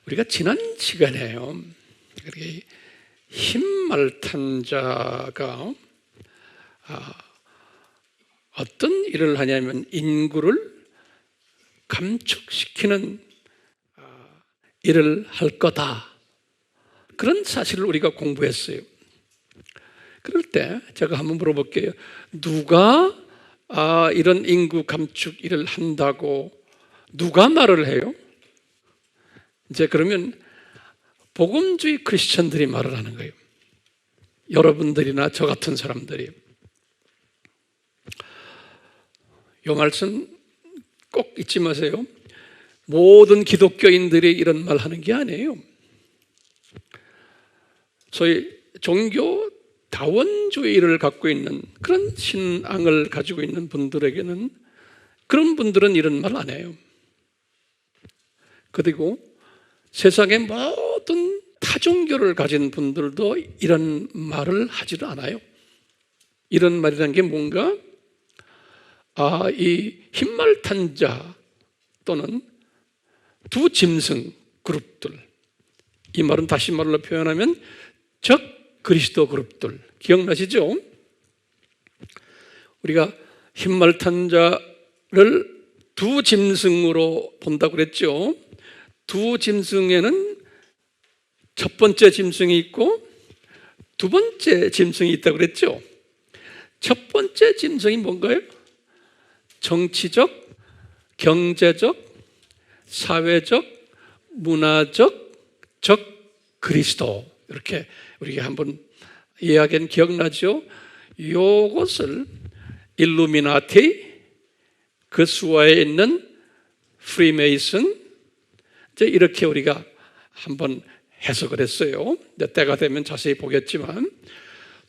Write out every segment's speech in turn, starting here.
우리가 지난 시간에요, 흰말탄 자가 어떤 일을 하냐면 인구를 감축시키는 일을 할 거다, 그런 사실을 우리가 공부했어요. 그럴 때 제가 한번 물어볼게요. 누가 이런 인구 감축 일을 한다고 누가 말을 해요? 이제 그러면 복음주의 크리스천들이 말을 하는 거예요. 여러분들이나 저 같은 사람들이. 이 말씀 꼭 잊지 마세요. 모든 기독교인들이 이런 말 하는 게 아니에요. 소위 종교 다원주의를 갖고 있는 그런 신앙을 가지고 있는 분들에게는, 그런 분들은 이런 말 안 해요. 그리고 세상의 모든 타종교를 가진 분들도 이런 말을 하지도 않아요. 이런 말이라는 게 뭔가 이 흰말탄 자 또는 두 짐승 그룹들, 이 말은 다시 말로 표현하면 적 그리스도 그룹들, 기억나시죠? 우리가 흰말탄 자를 두 짐승으로 본다고 그랬죠. 두 짐승에는 첫 번째 짐승이 있고 두 번째 짐승이 있다고 그랬죠. 첫 번째 짐승이 뭔가요? 정치적, 경제적, 사회적, 문화적 적 그리스도, 이렇게 우리가 한번 이야기는 기억나죠? 이것을 일루미나티, 그 수하에 있는 프리메이슨, 이제 이렇게 우리가 한번 해석을 했어요. 때가 되면 자세히 보겠지만,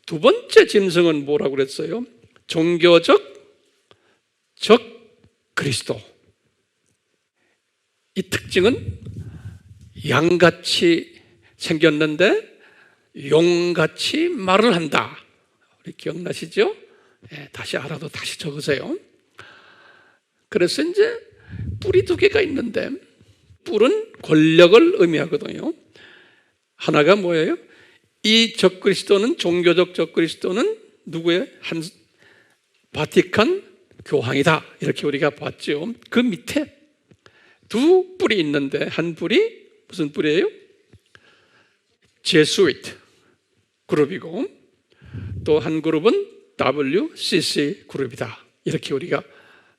두 번째 짐승은 뭐라고 그랬어요? 종교적 적 그리스도. 이 특징은 양같이 생겼는데 용같이 말을 한다. 우리 기억나시죠? 다시 알아도 다시 적으세요. 그래서 이제 뿔이 두 개가 있는데, 뿔은 권력을 의미하거든요. 하나가 뭐예요? 이 적그리스도는, 종교적 적그리스도는 누구예요? 한 바티칸 교황이다, 이렇게 우리가 봤죠. 그 밑에 두 뿔이 있는데, 한 뿔이 무슨 뿔이에요? 제수이트 그룹이고, 또 한 그룹은 WCC 그룹이다, 이렇게 우리가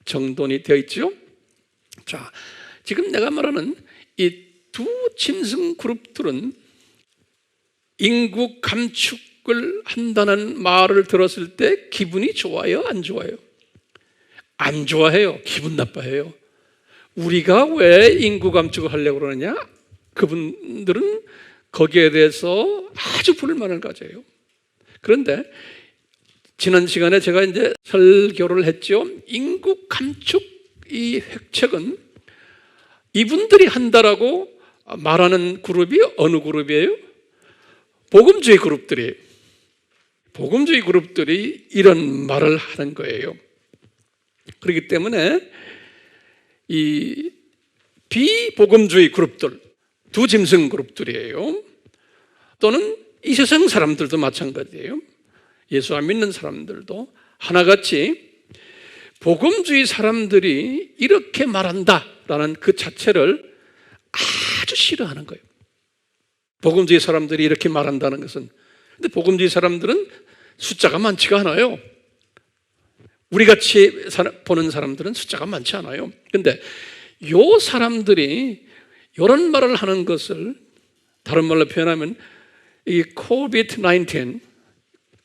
정돈이 되어 있죠. 자, 지금 내가 말하는 이 두 짐승 그룹들은 인구 감축을 한다는 말을 들었을 때 기분이 좋아요, 안 좋아요? 안 좋아해요. 기분 나빠해요. 우리가 왜 인구 감축을 하려고 그러느냐? 그분들은 거기에 대해서 아주 불만을 가져요. 그런데 지난 시간에 제가 이제 설교를 했죠. 인구 감축 이 획책은 이분들이 한다라고 말하는 그룹이 어느 그룹이에요? 복음주의 그룹들이에요. 복음주의 그룹들이 이런 말을 하는 거예요. 그렇기 때문에 이 비복음주의 그룹들, 두 짐승 그룹들이에요. 또는 이 세상 사람들도 마찬가지예요. 예수 안 믿는 사람들도 하나같이 복음주의 사람들이 이렇게 말한다라는 그 자체를 아주 싫어하는 거예요. 복음주의 사람들이 이렇게 말한다는 것은. 근데 복음주의 사람들은 숫자가 많지가 않아요. 우리같이 보는 사람들은 숫자가 많지 않아요. 그런데 요 사람들이 이런 말을 하는 것을 다른 말로 표현하면 이 COVID-19,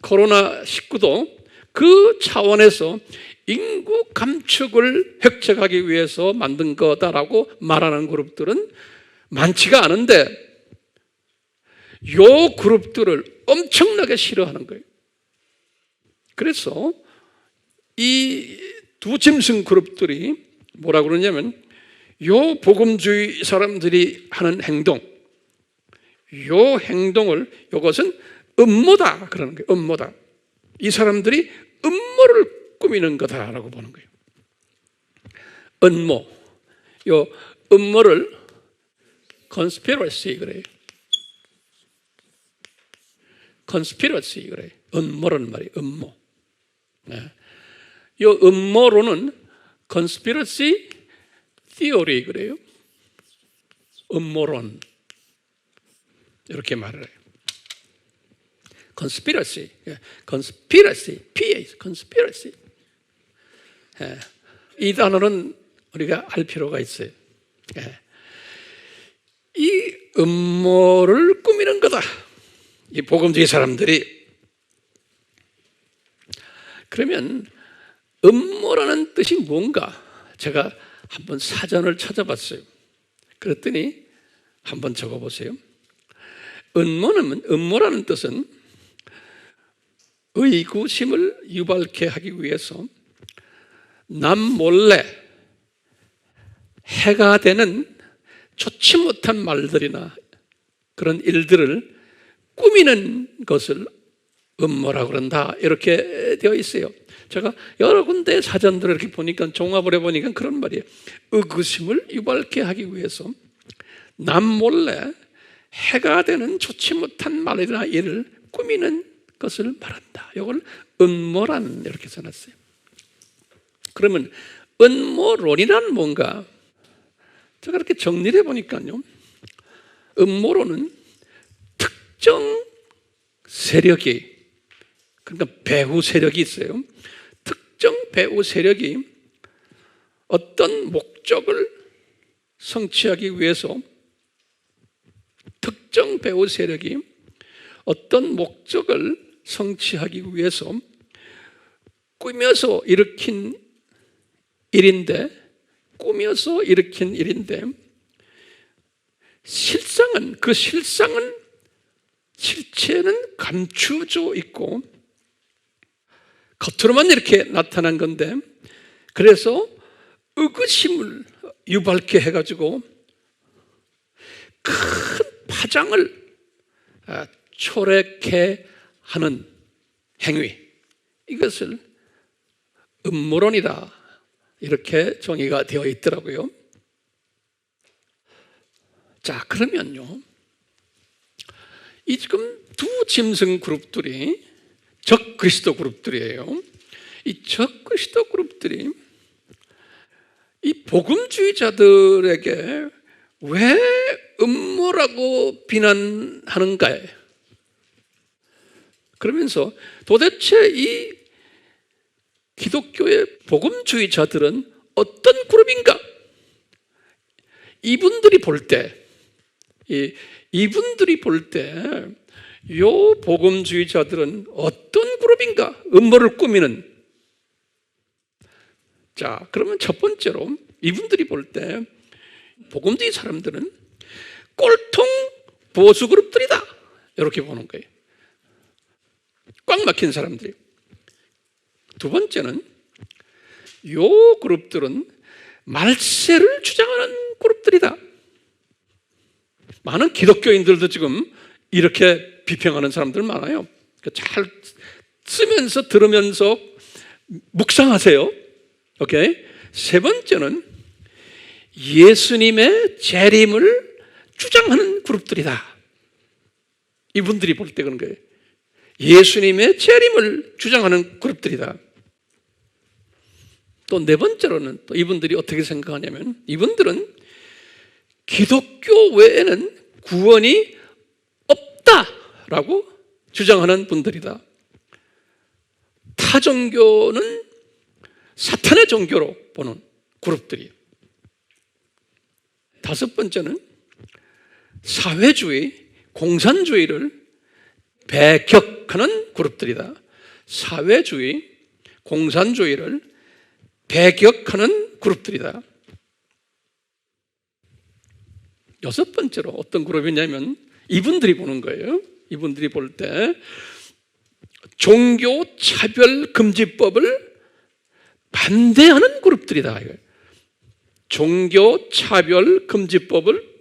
코로나19도 그 차원에서 인구 감축을 획책하기 위해서 만든 거다라고 말하는 그룹들은 많지가 않은데, 요 그룹들을 엄청나게 싫어하는 거예요. 그래서 이 두 짐승 그룹들이 뭐라고 그러냐면, 요 복음주의 사람들이 하는 행동, 요 행동을, 요것은 음모다 그러는 거예요. 음모다. 이 사람들이 음모를 꾸미는 거다라고 보는 거예요. 음모. 요 음모를 conspiracy 그래요. conspiracy 그래요. 음모란 말이에요. 음모. 네. 이 음모론은 conspiracy theory 그래요. 음모론 이렇게 말을 해요. conspiracy, conspiracy, PA, conspiracy. 이 단어는 우리가 알 필요가 있어요. 이 음모를 꾸미는 거다. 이 복음주의 사람들이. 그러면 음모라는 뜻이 뭔가? 제가 한번 사전을 찾아봤어요. 그랬더니 한번 적어보세요. 음모라는 뜻은 의구심을 유발케 하기 위해서 남 몰래 해가 되는 좋지 못한 말들이나 그런 일들을 꾸미는 것을 음모라고 그런다 이렇게 되어 있어요. 제가 여러 군데 사전들을 이렇게 보니까 종합을 해보니까 그런 말이에요. 의구심을 유발케 하기 위해서 남 몰래 해가 되는 좋지 못한 말이나 일을 꾸미는 것을 말한다. 이걸 음모란 이렇게 써놨어요. 그러면 음모론이란 뭔가? 제가 이렇게 정리를 해보니까요, 음모론은 특정 세력이, 그러니까 배후 세력이 있어요. 특정 배후 세력이 어떤 목적을 성취하기 위해서, 특정 배후 세력이 어떤 목적을 성취하기 위해서 꾸며서 일으킨 일인데, 실상은, 실체는 감추어져 있고 겉으로만 이렇게 나타난 건데, 그래서 의구심을 유발케 해가지고 큰 파장을 초래케 하는 행위, 이것을 음모론이다 이렇게 정의가 되어 있더라고요. 자, 그러면요, 이 지금 두 짐승 그룹들이 적그리스도 그룹들이에요. 이 적그리스도 그룹들이 이 복음주의자들에게 왜 음모라고 비난하는가요? 그러면서 도대체 이 기독교의 복음주의자들은 어떤 그룹인가? 이분들이 볼 때, 요 복음주의자들은 어떤 그룹인가? 음모를 꾸미는. 자, 그러면 첫 번째로 이분들이 볼 때 복음주의 사람들은 꼴통 보수 그룹들이다 이렇게 보는 거예요. 꽉 막힌 사람들이. 두 번째는 요 그룹들은 말세를 주장하는 그룹들이다. 많은 기독교인들도 지금 이렇게 비평하는 사람들 많아요. 잘 쓰면서 들으면서 묵상하세요. 오케이? 세 번째는 예수님의 재림을 주장하는 그룹들이다. 이분들이 볼 때 그런 거예요. 예수님의 재림을 주장하는 그룹들이다. 또 네 번째로는 또 이분들이 어떻게 생각하냐면, 이분들은 기독교 외에는 구원이 없다라고 주장하는 분들이다. 타 종교는 사탄의 종교로 보는 그룹들이에요. 다섯 번째는 사회주의, 공산주의를 배격하는 그룹들이다. 사회주의, 공산주의를 배격하는 그룹들이다. 여섯 번째로 어떤 그룹이냐면 이분들이 보는 거예요. 이분들이 볼 때 종교차별금지법을 반대하는 그룹들이다. 종교차별금지법을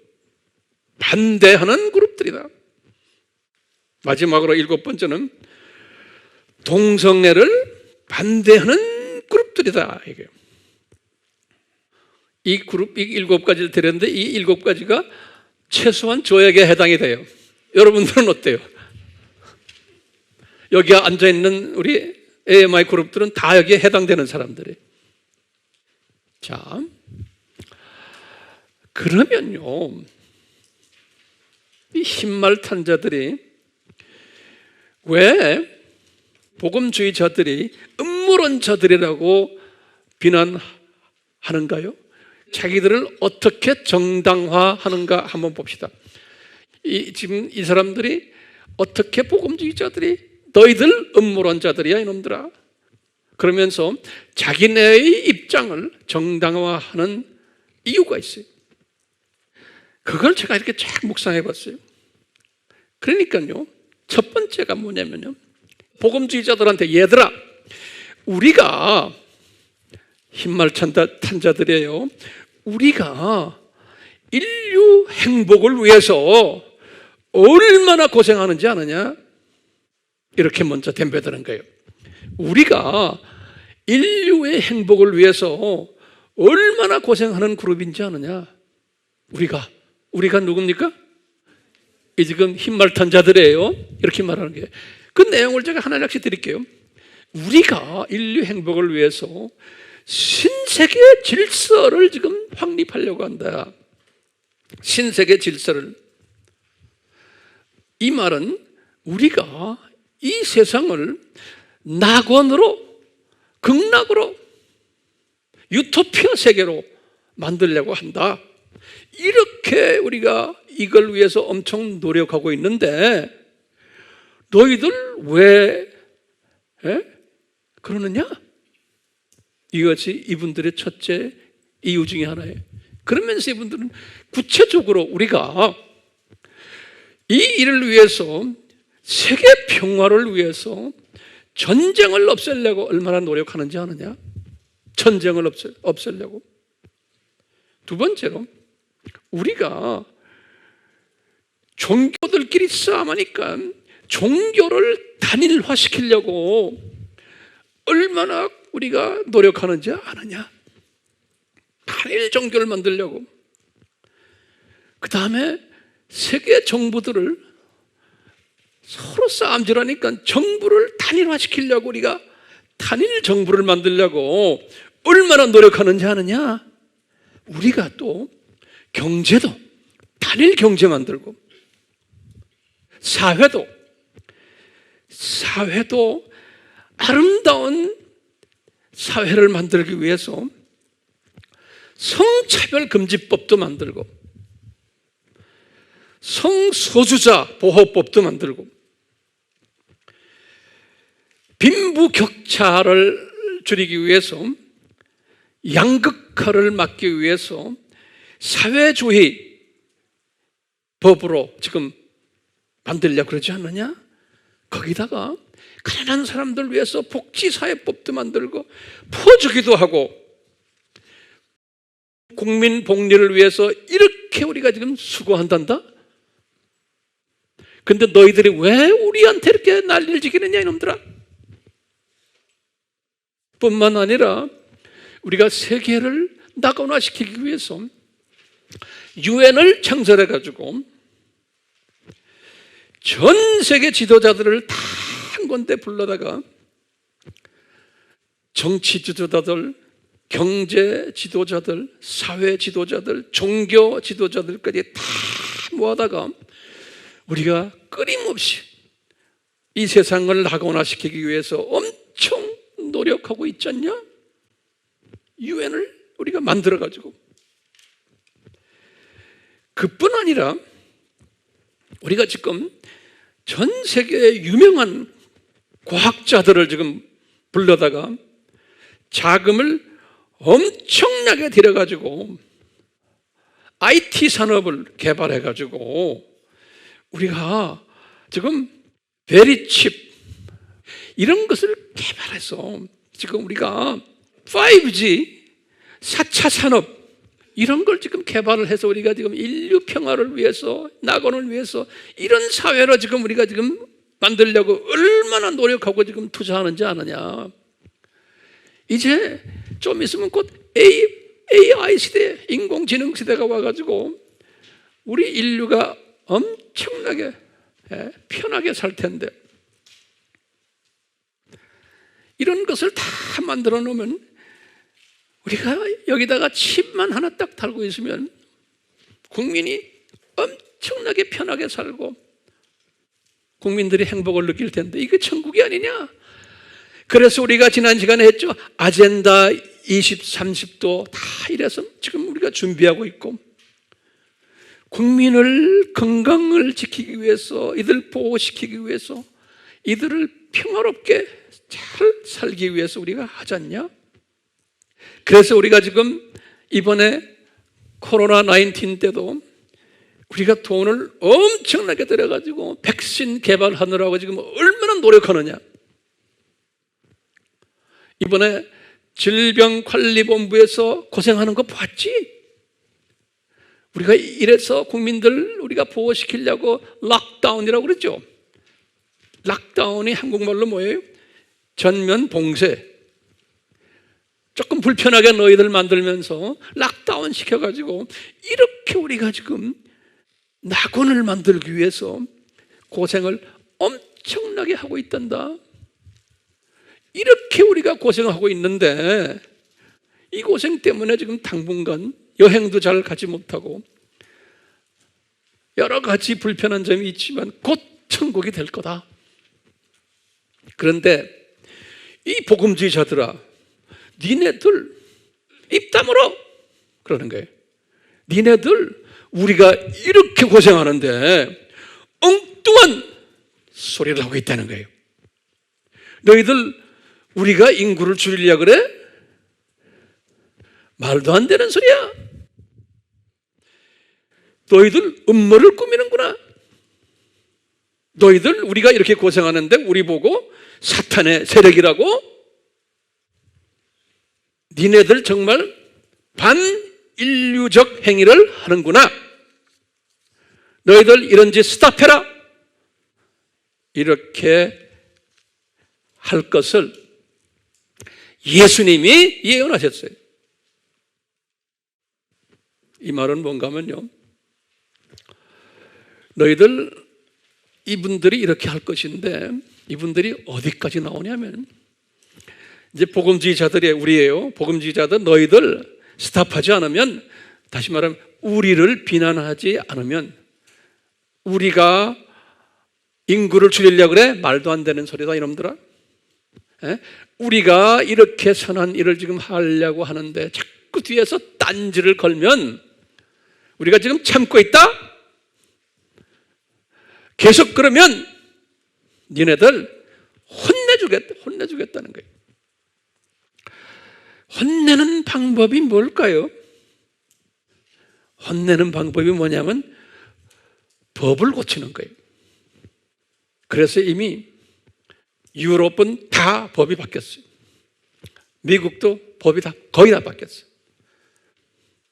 반대하는 그룹들이다. 마지막으로 일곱 번째는 동성애를 반대하는 그룹들이다. 이 그룹, 이 일곱 가지를 드렸는데 이 일곱 가지가 최소한 저에게 해당이 돼요. 여러분들은 어때요? 여기 앉아있는 우리 AMI 그룹들은 다 여기에 해당되는 사람들이에요. 자, 그러면요, 이 흰말탄 자들이 왜 복음주의자들이 음모론자들이라고 비난하는가요? 자기들을 어떻게 정당화하는가 한번 봅시다. 지금 이 사람들이 어떻게 복음주의자들이 너희들 음모론자들이야 이놈들아 그러면서 자기네의 입장을 정당화하는 이유가 있어요. 그걸 제가 이렇게 쫙 묵상해 봤어요. 그러니까요, 첫 번째가 뭐냐면요, 복음주의자들한테 얘들아, 우리가 흰말 탄자들이에요. 우리가 인류 행복을 위해서 얼마나 고생하는지 아느냐? 이렇게 먼저 덤벼드는 거예요. 우리가 인류의 행복을 위해서 얼마나 고생하는 그룹인지 아느냐? 우리가 누굽니까? 이 지금 흰말탄 자들이에요. 이렇게 말하는 게. 그 내용을 제가 하나씩 드릴게요. 우리가 인류 행복을 위해서 신세계 질서를 지금 확립하려고 한다. 신세계 질서를. 이 말은 우리가 이 세상을 낙원으로, 극락으로, 유토피아 세계로 만들려고 한다. 이렇게 우리가 이걸 위해서 엄청 노력하고 있는데 너희들 왜 그러느냐? 이것이 이분들의 첫째 이유 중에 하나예요. 그러면서 이분들은 구체적으로 우리가 이 일을 위해서, 세계 평화를 위해서 전쟁을 없애려고 얼마나 노력하는지 아느냐? 전쟁을 없애려고. 두 번째로 우리가 종교들끼리 싸움하니까 종교를 단일화시키려고 얼마나 우리가 노력하는지 아느냐? 단일 종교를 만들려고. 그 다음에 세계 정부들을 서로 싸움질하니까 정부를 단일화시키려고 우리가 단일 정부를 만들려고 얼마나 노력하는지 아느냐? 우리가 또 경제도 단일 경제 만들고 사회도 아름다운 사회를 만들기 위해서 성차별 금지법도 만들고 성소수자 보호법도 만들고 빈부격차를 줄이기 위해서 양극화를 막기 위해서 사회주의 법으로 지금 만들려고 그러지 않느냐? 거기다가 가난한 사람들 위해서 복지사회법도 만들고 퍼주기도 하고 국민 복리를 위해서 이렇게 우리가 지금 수고한단다? 근데 너희들이 왜 우리한테 이렇게 난리를 지기느냐 이놈들아? 뿐만 아니라 우리가 세계를 낙원화시키기 위해서 유엔을 창설해가지고 전 세계 지도자들을 다 한 군데 불러다가 정치 지도자들, 경제 지도자들, 사회 지도자들, 종교 지도자들까지 다 모아다가 우리가 끊임없이 이 세상을 낙원화시키기 위해서 엄청 노력하고 있지 않냐? 유엔을 우리가 만들어가지고. 그뿐 아니라 우리가 지금 전 세계의 유명한 과학자들을 지금 불러다가 자금을 엄청나게 들여가지고 IT 산업을 개발해가지고 우리가 지금 베리칩 이런 것을 개발해서 지금 우리가 5G 4차 산업 이런 걸 지금 개발을 해서 우리가 지금 인류 평화를 위해서, 낙원을 위해서 이런 사회로 지금 우리가 지금 만들려고 얼마나 노력하고 지금 투자하는지 아느냐? 이제 좀 있으면 곧 AI 시대, 인공지능 시대가 와가지고 우리 인류가 엄청나게 편하게 살 텐데, 이런 것을 다 만들어 놓으면, 우리가 여기다가 칩만 하나 딱 달고 있으면 국민이 엄청나게 편하게 살고 국민들이 행복을 느낄 텐데, 이게 천국이 아니냐? 그래서 우리가 지난 시간에 했죠. 아젠다 20, 30도 다 이래서 지금 우리가 준비하고 있고, 국민을 건강을 지키기 위해서, 이들 보호시키기 위해서, 이들을 평화롭게 잘 살기 위해서 우리가 하지 않냐? 그래서 우리가 지금 이번에 코로나 19 때도 우리가 돈을 엄청나게 들여가지고 백신 개발하느라고 지금 얼마나 노력하느냐. 이번에 질병관리본부에서 고생하는 거 봤지? 우리가 이래서 국민들 우리가 보호시키려고 락다운이라고 그랬죠. 락다운이 한국말로 뭐예요? 전면 봉쇄. 조금 불편하게 너희들 만들면서 락다운 시켜가지고 이렇게 우리가 지금 낙원을 만들기 위해서 고생을 엄청나게 하고 있단다. 이렇게 우리가 고생하고 있는데, 이 고생 때문에 지금 당분간 여행도 잘 가지 못하고 여러 가지 불편한 점이 있지만 곧 천국이 될 거다. 그런데 이 복음주의자들아, 니네들 입 다물어! 그러는 거예요. 니네들 우리가 이렇게 고생하는데 엉뚱한 소리를 하고 있다는 거예요. 너희들 우리가 인구를 줄이려고 그래? 말도 안 되는 소리야. 너희들 음모를 꾸미는구나. 너희들 우리가 이렇게 고생하는데 우리 보고 사탄의 세력이라고? 니네들 정말 반인류적 행위를 하는구나. 너희들 이런 짓 스탑해라. 이렇게 할 것을 예수님이 예언하셨어요. 이 말은 뭔가 하면요, 너희들 이분들이 이렇게 할 것인데, 이분들이 어디까지 나오냐면, 이제 복음주의자들이 우리예요. 복음주의자들, 너희들 스탑하지 않으면, 다시 말하면 우리를 비난하지 않으면, 우리가 인구를 줄이려고 그래? 말도 안 되는 소리다 이놈들아. 우리가 이렇게 선한 일을 지금 하려고 하는데 자꾸 뒤에서 딴지를 걸면 우리가 지금 참고 있다? 계속 그러면 니네들 혼내주겠다는 거예요. 혼내는 방법이 뭘까요? 혼내는 방법이 뭐냐면 법을 고치는 거예요. 그래서 이미 유럽은 다 법이 바뀌었어요. 미국도 법이 거의 다 바뀌었어요.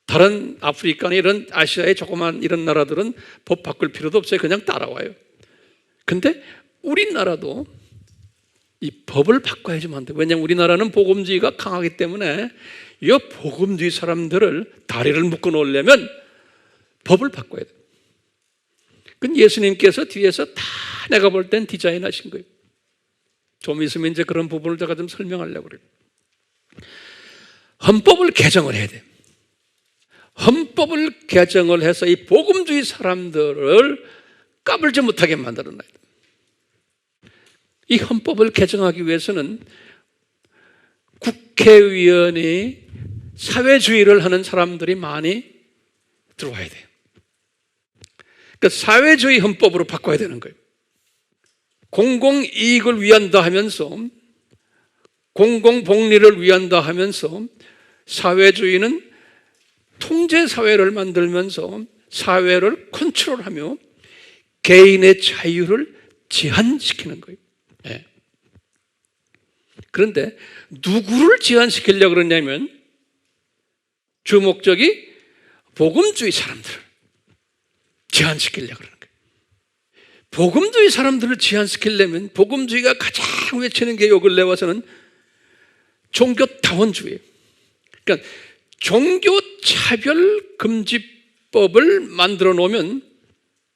다른 아프리카나 이런 아시아의 조그만 이런 나라들은 법 바꿀 필요도 없어요. 그냥 따라와요. 근데 우리나라도 이 법을 바꿔야지만 안 돼요. 왜냐하면 우리나라는 복음주의가 강하기 때문에 이 복음주의 사람들을 다리를 묶어 놓으려면 법을 바꿔야 돼요. 그건 예수님께서 뒤에서 다 내가 볼 땐 디자인하신 거예요. 좀 있으면 이제 그런 부분을 제가 좀 설명하려고 그래요. 헌법을 개정을 해야 돼요. 헌법을 개정을 해서 이 복음주의 사람들을 까불지 못하게 만들어놔야 돼요. 이 헌법을 개정하기 위해서는 국회의원이 사회주의를 하는 사람들이 많이 들어와야 돼요. 그러니까 사회주의 헌법으로 바꿔야 되는 거예요. 공공이익을 위한다 하면서, 공공복리를 위한다 하면서 사회주의는 통제사회를 만들면서 사회를 컨트롤하며 개인의 자유를 제한시키는 거예요. 네. 그런데 누구를 제한시키려고 그러냐면 주 목적이 복음주의 사람들을 제한시키려고 그러는 거예요. 복음주의 사람들을 제한시키려면 복음주의가 가장 외치는 게 요 근래 와서는 종교다원주의예요. 그러니까 종교차별 금지법을 법을 만들어 놓으면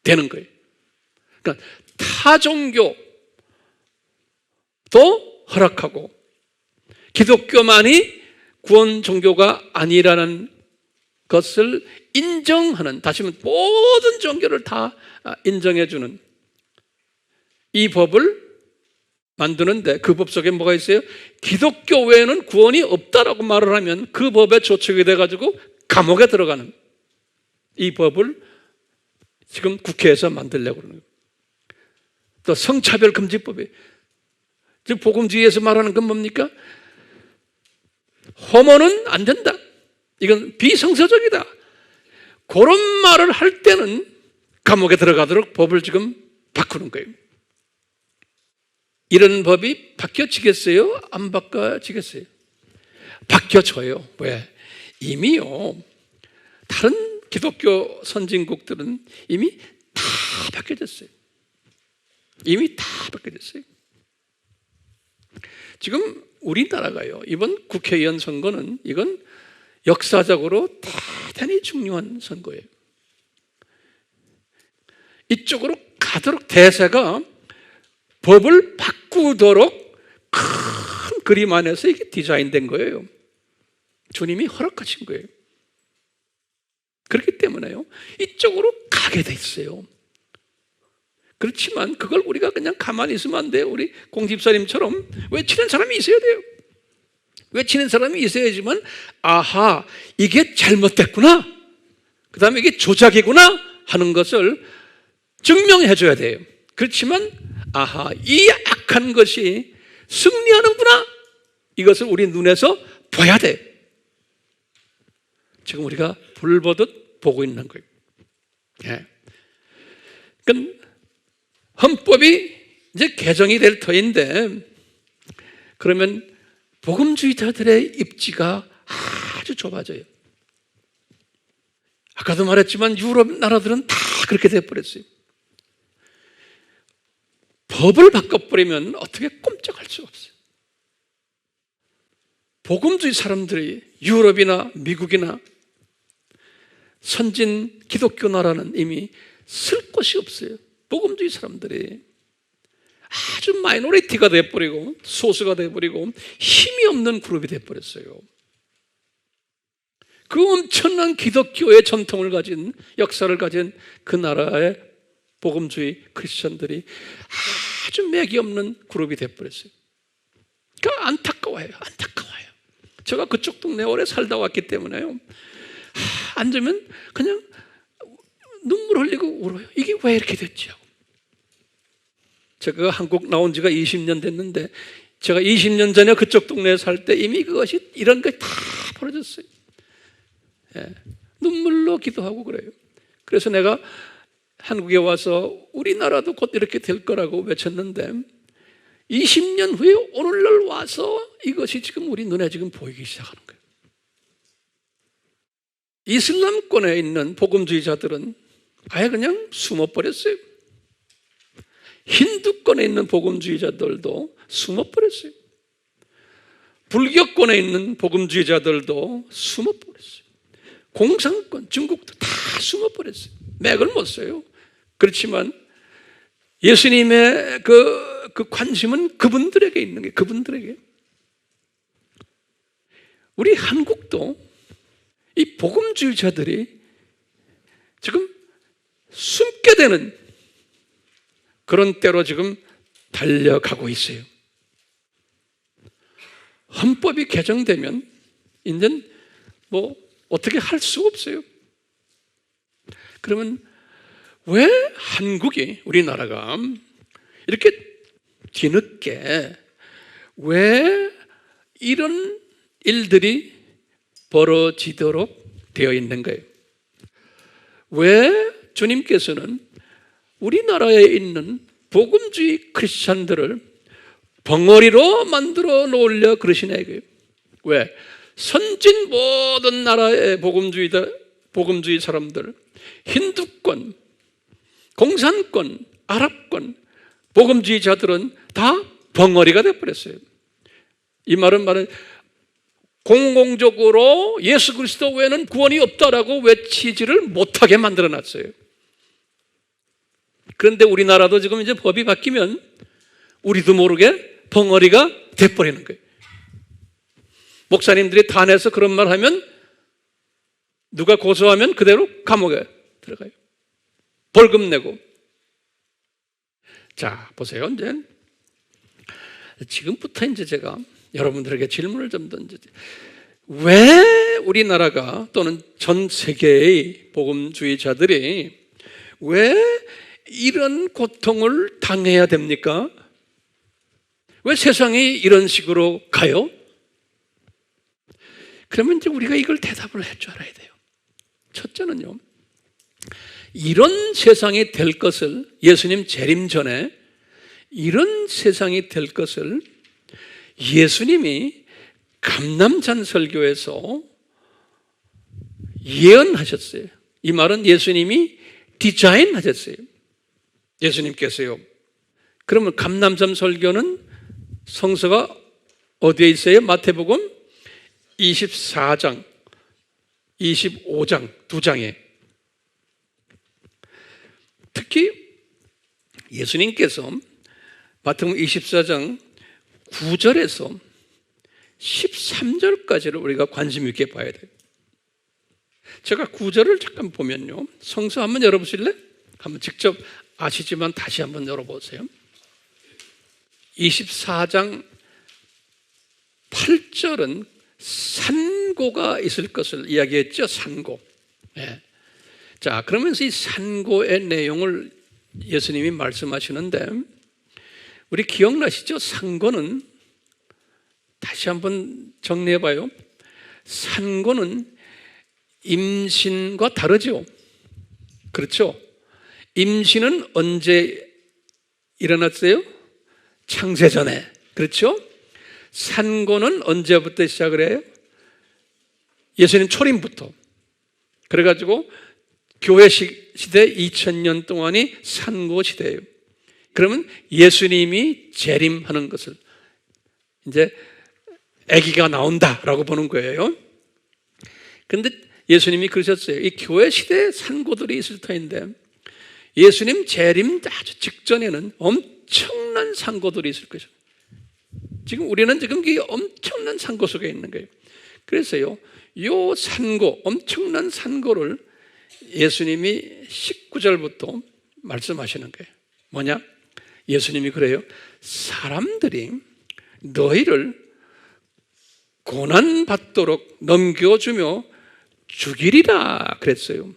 되는 거예요. 그러니까 타 종교도 허락하고 기독교만이 구원 종교가 아니라는 것을 인정하는, 다시 말하면 모든 종교를 다 인정해 주는 이 법을 만드는데, 그 법 속에 뭐가 있어요? 기독교 외에는 구원이 없다라고 말을 하면 그 법에 조촉이 돼가지고 감옥에 들어가는 이 법을 지금 국회에서 만들려고 그러는 거예요. 또 성차별 금지법이, 지금 복음주의에서 말하는 건 뭡니까? 호모는 안 된다, 이건 비성서적이다, 그런 말을 할 때는 감옥에 들어가도록 법을 지금 바꾸는 거예요. 이런 법이 바뀌어지겠어요? 안 바뀌어지겠어요? 바뀌어져요. 왜? 이미요, 다른 기독교 선진국들은 이미 다 바뀌어졌어요. 이미 다 바뀌어졌어요. 지금 우리나라가요, 이번 국회의원 선거는 이건 역사적으로 대단히 중요한 선거예요. 이쪽으로 가도록 대세가 법을 바꾸도록 큰 그림 안에서 이게 디자인된 거예요. 주님이 허락하신 거예요. 그렇기 때문에요, 이쪽으로 가게 돼 있어요. 그렇지만 그걸 우리가 그냥 가만히 있으면 안 돼요. 우리 공집사님처럼 외치는 사람이 있어야 돼요. 외치는 사람이 있어야지만, 아하, 이게 잘못됐구나, 그 다음에 이게 조작이구나 하는 것을 증명해 줘야 돼요. 그렇지만 아하, 이 악한 것이 승리하는구나, 이것을 우리 눈에서 봐야 돼. 지금 우리가 불보듯 보고 있는 거예요. 예. 그러니까 헌법이 이제 개정이 될 터인데, 그러면 복음주의자들의 입지가 아주 좁아져요. 아까도 말했지만 유럽 나라들은 다 그렇게 돼버렸어요. 법을 바꿔버리면 어떻게 꼼짝할 수가 없어요. 복음주의 사람들이 유럽이나 미국이나 선진 기독교 나라는 이미 쓸 곳이 없어요. 복음주의 사람들이 아주 마이너리티가 돼버리고 소수가 돼버리고 힘이 없는 그룹이 돼버렸어요. 그 엄청난 기독교의 전통을 가진, 역사를 가진 그 나라의 복음주의 크리스천들이 아주 맥이 없는 그룹이 돼버렸어요. 그러니까 안타까워요. 안타까워요. 제가 그쪽 동네에 오래 살다 왔기 때문에요, 앉으면 그냥 눈물 흘리고 울어요. 이게 왜 이렇게 됐죠? 제가 한국 나온 지가 20년 됐는데, 제가 20년 전에 그쪽 동네에 살 때 이미 그것이, 이런 것이 다 벌어졌어요. 예, 눈물로 기도하고 그래요. 그래서 내가 한국에 와서 우리나라도 곧 이렇게 될 거라고 외쳤는데, 20년 후에 오늘날 와서 이것이 지금 우리 눈에 지금 보이기 시작하는 거예요. 이슬람권에 있는 복음주의자들은 아예 그냥 숨어버렸어요. 힌두권에 있는 복음주의자들도 숨어버렸어요. 불교권에 있는 복음주의자들도 숨어버렸어요. 공산권, 중국도 다 숨어버렸어요. 맥을 못 써요. 그렇지만 예수님의 그 관심은 그분들에게 있는 게, 그분들에게. 우리 한국도 이 복음주의자들이 지금 숨게 되는 그런 때로 지금 달려가고 있어요. 헌법이 개정되면 이제는 뭐 어떻게 할 수가 없어요. 그러면 왜 한국이, 우리나라가 이렇게 뒤늦게 왜 이런 일들이 벌어지도록 되어 있는 거예요? 왜 주님께서는 우리나라에 있는 복음주의 크리스찬들을 벙어리로 만들어 놓으려 그러시냐 이거예요. 왜? 선진 모든 나라의 복음주의 사람들, 힌두권, 공산권, 아랍권, 복음주의자들은 다 벙어리가 되어버렸어요. 이 말은 공공적으로 예수 그리스도 외에는 구원이 없다라고 외치지를 못하게 만들어놨어요. 그런데 우리나라도 지금 이제 법이 바뀌면 우리도 모르게 벙어리가 돼버리는 거예요. 목사님들이 단에서 그런 말 하면 누가 고소하면 그대로 감옥에 들어가요. 벌금 내고. 자, 보세요. 이제 지금부터 이제 제가 여러분들에게 질문을 좀 던지죠. 왜 우리나라가 또는 전 세계의 복음주의자들이 왜 이런 고통을 당해야 됩니까? 왜 세상이 이런 식으로 가요? 그러면 이제 우리가 이걸 대답을 할 줄 알아야 돼요. 첫째는요, 이런 세상이 될 것을, 예수님 재림 전에 이런 세상이 될 것을 예수님이 감람산 설교에서 예언하셨어요. 이 말은 예수님이 디자인하셨어요. 예수님께서요. 그러면 감람산 설교는 성서가 어디에 있어요? 마태복음 24장, 25장 두 장에. 특히 예수님께서 마태복음 24장 9절에서 13절까지를 우리가 관심 있게 봐야 돼요. 제가 9절을 잠깐 보면요, 성서 한번 열어보실래? 한번 직접 아시지만 다시 한번 열어보세요. 24장 8절은 산고가 있을 것을 이야기했죠. 산고. 네. 자, 그러면서 이 산고의 내용을 예수님이 말씀하시는데, 우리 기억나시죠? 산고는, 다시 한번 정리해봐요. 산고는 임신과 다르죠. 그렇죠? 임신은 언제 일어났어요? 창세전에. 그렇죠? 산고는 언제부터 시작을 해요? 예수님 초림부터. 그래가지고 교회 시대 2000년 동안이 산고 시대예요. 그러면 예수님이 재림하는 것을 이제 아기가 나온다라고 보는 거예요. 그런데 예수님이 그러셨어요. 이 교회 시대에 산고들이 있을 터인데 예수님 재림 아주 직전에는 엄청난 산고들이 있을 것이죠. 지금 우리는 지금 이 엄청난 산고 속에 있는 거예요. 그래서요, 요 산고, 엄청난 산고를 예수님이 19절부터 말씀하시는 거예요. 뭐냐? 예수님이 그래요. 사람들이 너희를 고난받도록 넘겨주며 죽이리라 그랬어요.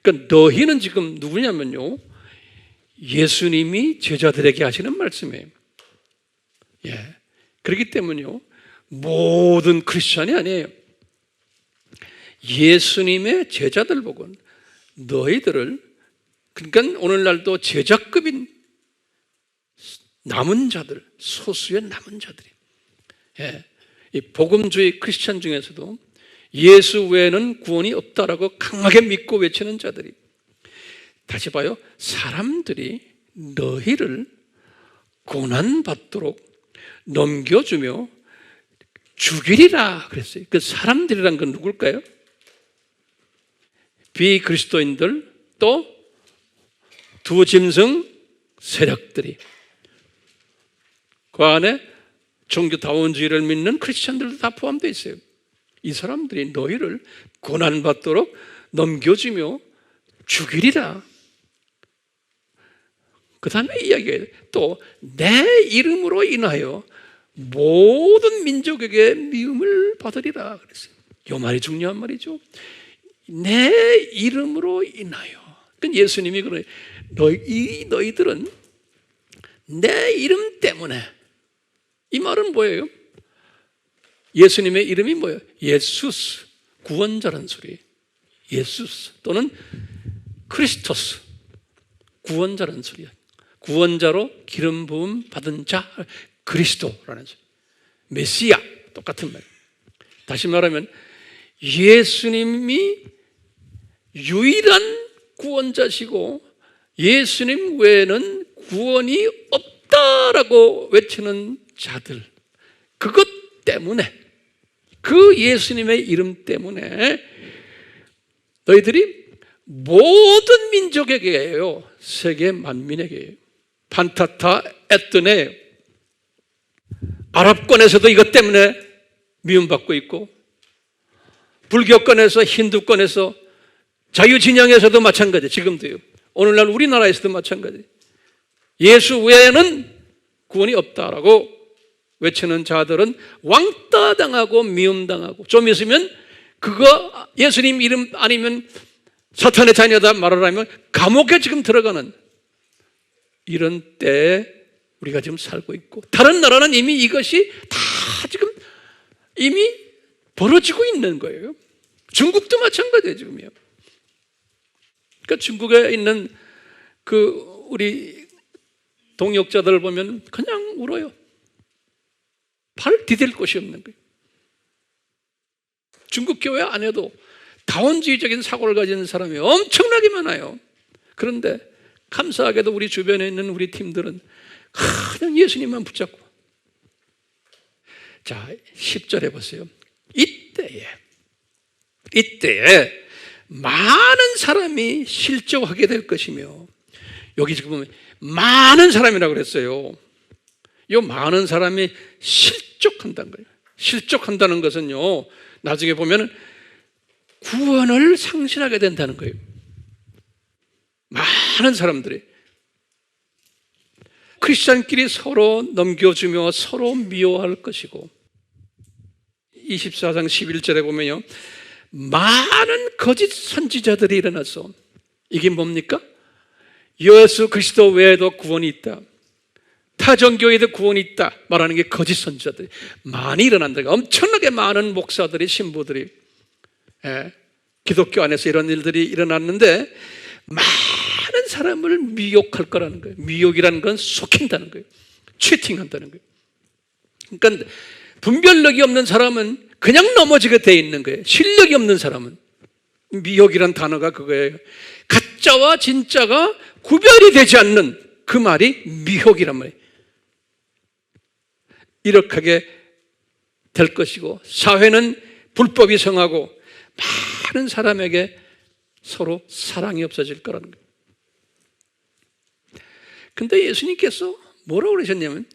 그러니까 너희는 지금 누구냐면요, 예수님이 제자들에게 하시는 말씀이에요. 예. 그렇기 때문에요, 모든 크리스천이 아니에요. 예수님의 제자들 보고 너희들을, 그러니까 오늘날도 제자급인 남은 자들, 소수의 남은 자들이, 예. 이 복음주의 크리스천 중에서도 예수 외에는 구원이 없다라고 강하게 믿고 외치는 자들이, 다시 봐요, 사람들이 너희를 고난받도록 넘겨주며 죽이리라 그랬어요. 그 사람들이란 건 누굴까요? 비그리스도인들, 또 두 짐승 세력들이, 그 안에 종교다원주의를 믿는 크리스천들도 다 포함되어 있어요. 이 사람들이 너희를 고난받도록 넘겨주며 죽이리라. 그 다음에 이야기해요. 또 내 이름으로 인하여 모든 민족에게 미움을 받으리라 그랬어요. 이 말이 중요한 말이죠. 내 이름으로 인하여. 그러니까 예수님이 그래요. 너희들은 내 이름 때문에. 이 말은 뭐예요? 예수님의 이름이 뭐예요? 예수스, 구원자라는 소리. 예수스 또는 크리스토스, 구원자라는 소리야. 구원자로 기름 부음 받은 자, 그리스도라는 소리. 메시아, 똑같은 말. 다시 말하면 예수님이 유일한 구원자시고 예수님 외에는 구원이 없다라고 외치는 자들, 그것 때문에 그 예수님의 이름 때문에 너희들이 모든 민족에게요, 세계 만민에게, 판타타 에뜨네, 아랍권에서도 이것 때문에 미움받고 있고, 불교권에서, 힌두권에서, 자유진영에서도 마찬가지, 지금도요. 오늘날 우리나라에서도 마찬가지. 예수 외에는 구원이 없다라고 외치는 자들은 왕따 당하고 미움당하고, 좀 있으면 그거 예수님 이름 아니면 사탄의 자녀다 말하라면 감옥에 지금 들어가는 이런 때에 우리가 지금 살고 있고, 다른 나라는 이미 이것이 다 지금 이미 벌어지고 있는 거예요. 중국도 마찬가지예요, 지금요. 그러니까 중국에 있는 그 우리 동역자들 보면 그냥 울어요. 발 디딜 곳이 없는 거예요. 중국 교회 안에도 다원주의적인 사고를 가진 사람이 엄청나게 많아요. 그런데 감사하게도 우리 주변에 있는 우리 팀들은 그냥 예수님만 붙잡고. 자, 10절 해보세요. 이때에 많은 사람이 실족하게 될 것이며, 여기 지금 보면 많은 사람이라고 그랬어요. 이 많은 사람이 실족한다는 거예요. 실족한다는 것은요, 나중에 보면 구원을 상실하게 된다는 거예요. 많은 사람들이 크리스찬끼리 서로 넘겨주며 서로 미워할 것이고, 24장 11절에 보면요, 많은 거짓 선지자들이 일어나서, 이게 뭡니까? 예수 그리스도 외에도 구원이 있다, 타종교에도 구원이 있다 말하는 게 거짓 선지자들이 많이 일어난다. 엄청나게 많은 목사들이, 신부들이, 기독교 안에서 이런 일들이 일어났는데 많은 사람을 미혹할 거라는 거예요. 미혹이라는 건 속인다는 거예요. 치팅한다는 거예요. 그러니까 분별력이 없는 사람은 그냥 넘어지게 돼 있는 거예요. 실력이 없는 사람은. 미혹이란 단어가 그거예요. 가짜와 진짜가 구별이 되지 않는 그 말이 미혹이란 말이에요. 이렇게 될 것이고, 사회는 불법이 성하고 많은 사람에게 서로 사랑이 없어질 거라는 거예요. 근데 예수님께서 뭐라고 그러셨냐면,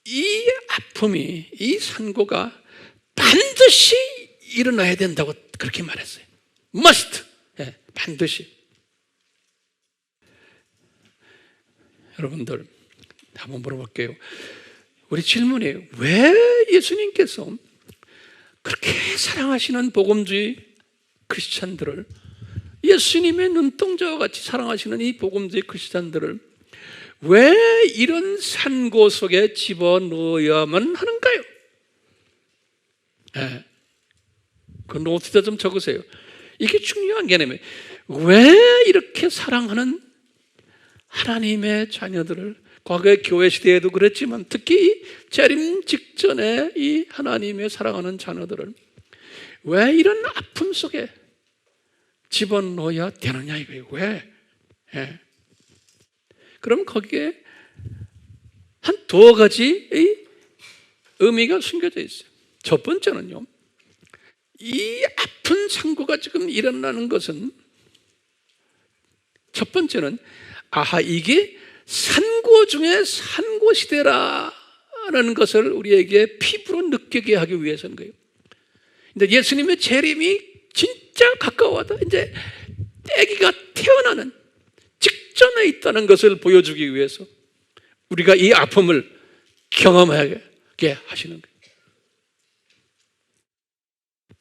이 아픔이, 이 산고가 반드시 일어나야 된다고 그렇게 말했어요. must. 반드시. 여러분들 한번 물어볼게요. 우리 질문이에요. 왜 예수님께서 그렇게 사랑하시는 복음주의 크리스찬들을, 예수님의 눈동자와 같이 사랑하시는 이 복음주의 크리스찬들을 왜 이런 산고 속에 집어넣어야만 하는가요? 그 노트에 좀 적으세요. 이게 중요한 개념이에요. 왜 이렇게 사랑하는 하나님의 자녀들을, 과거의 교회 시대에도 그랬지만 특히 재림 직전에 이 하나님의 사랑하는 자녀들을 왜 이런 아픔 속에 집어넣어야 되느냐 이거예요. 왜? 그럼 거기에 한 두어 가지의 의미가 숨겨져 있어요. 첫 번째는요, 이 아픈 상고가 지금 일어나는 것은, 첫 번째는 이게 산고 중에 산고 시대라는 것을 우리에게 피부로 느끼게 하기 위해서인 거예요. 근데 예수님의 재림이 진짜 가까워다, 이제 아기가 태어나는 직전에 있다는 것을 보여주기 위해서 우리가 이 아픔을 경험하게 하시는 거예요.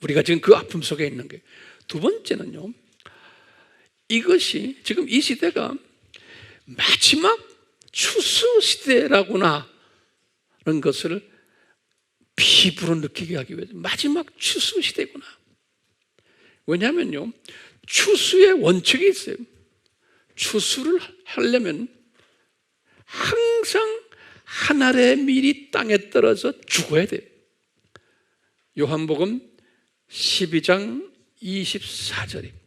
우리가 지금 그 아픔 속에 있는 거예요. 두 번째는요, 이것이 지금 이 시대가 마지막 추수 시대라구나 하는 것을 피부로 느끼게 하기 위해서, 마지막 추수 시대구나. 왜냐하면요, 추수의 원칙이 있어요. 추수를 하려면 항상 한 알의 밀이 땅에 떨어져 죽어야 돼요. 요한복음 12장 24절입니다.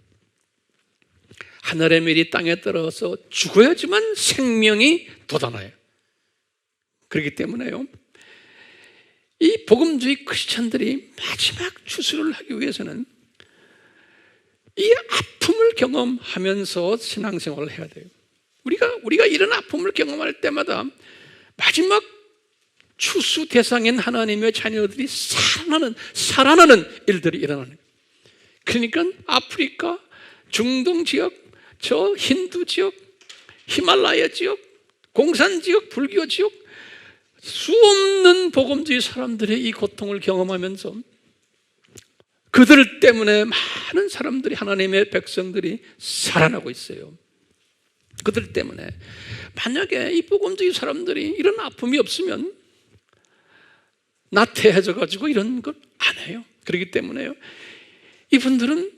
하늘의 밀이 땅에 떨어져서 죽어야지만 생명이 돋아나요. 그렇기 때문에요, 이 복음주의 크리스찬들이 마지막 추수를 하기 위해서는 이 아픔을 경험하면서 신앙생활을 해야 돼요. 우리가 이런 아픔을 경험할 때마다 마지막 추수 대상인 하나님의 자녀들이 살아나는 일들이 일어나는 거예요. 그러니까 아프리카, 중동 지역, 저 힌두 지역, 히말라야 지역, 공산 지역, 불교 지역, 수없는 복음주의 사람들이 이 고통을 경험하면서 그들 때문에 많은 사람들이, 하나님의 백성들이 살아나고 있어요. 그들 때문에. 만약에 이 복음주의 사람들이 이런 아픔이 없으면 나태해져 가지고 이런 걸 안 해요. 그렇기 때문에요, 이분들은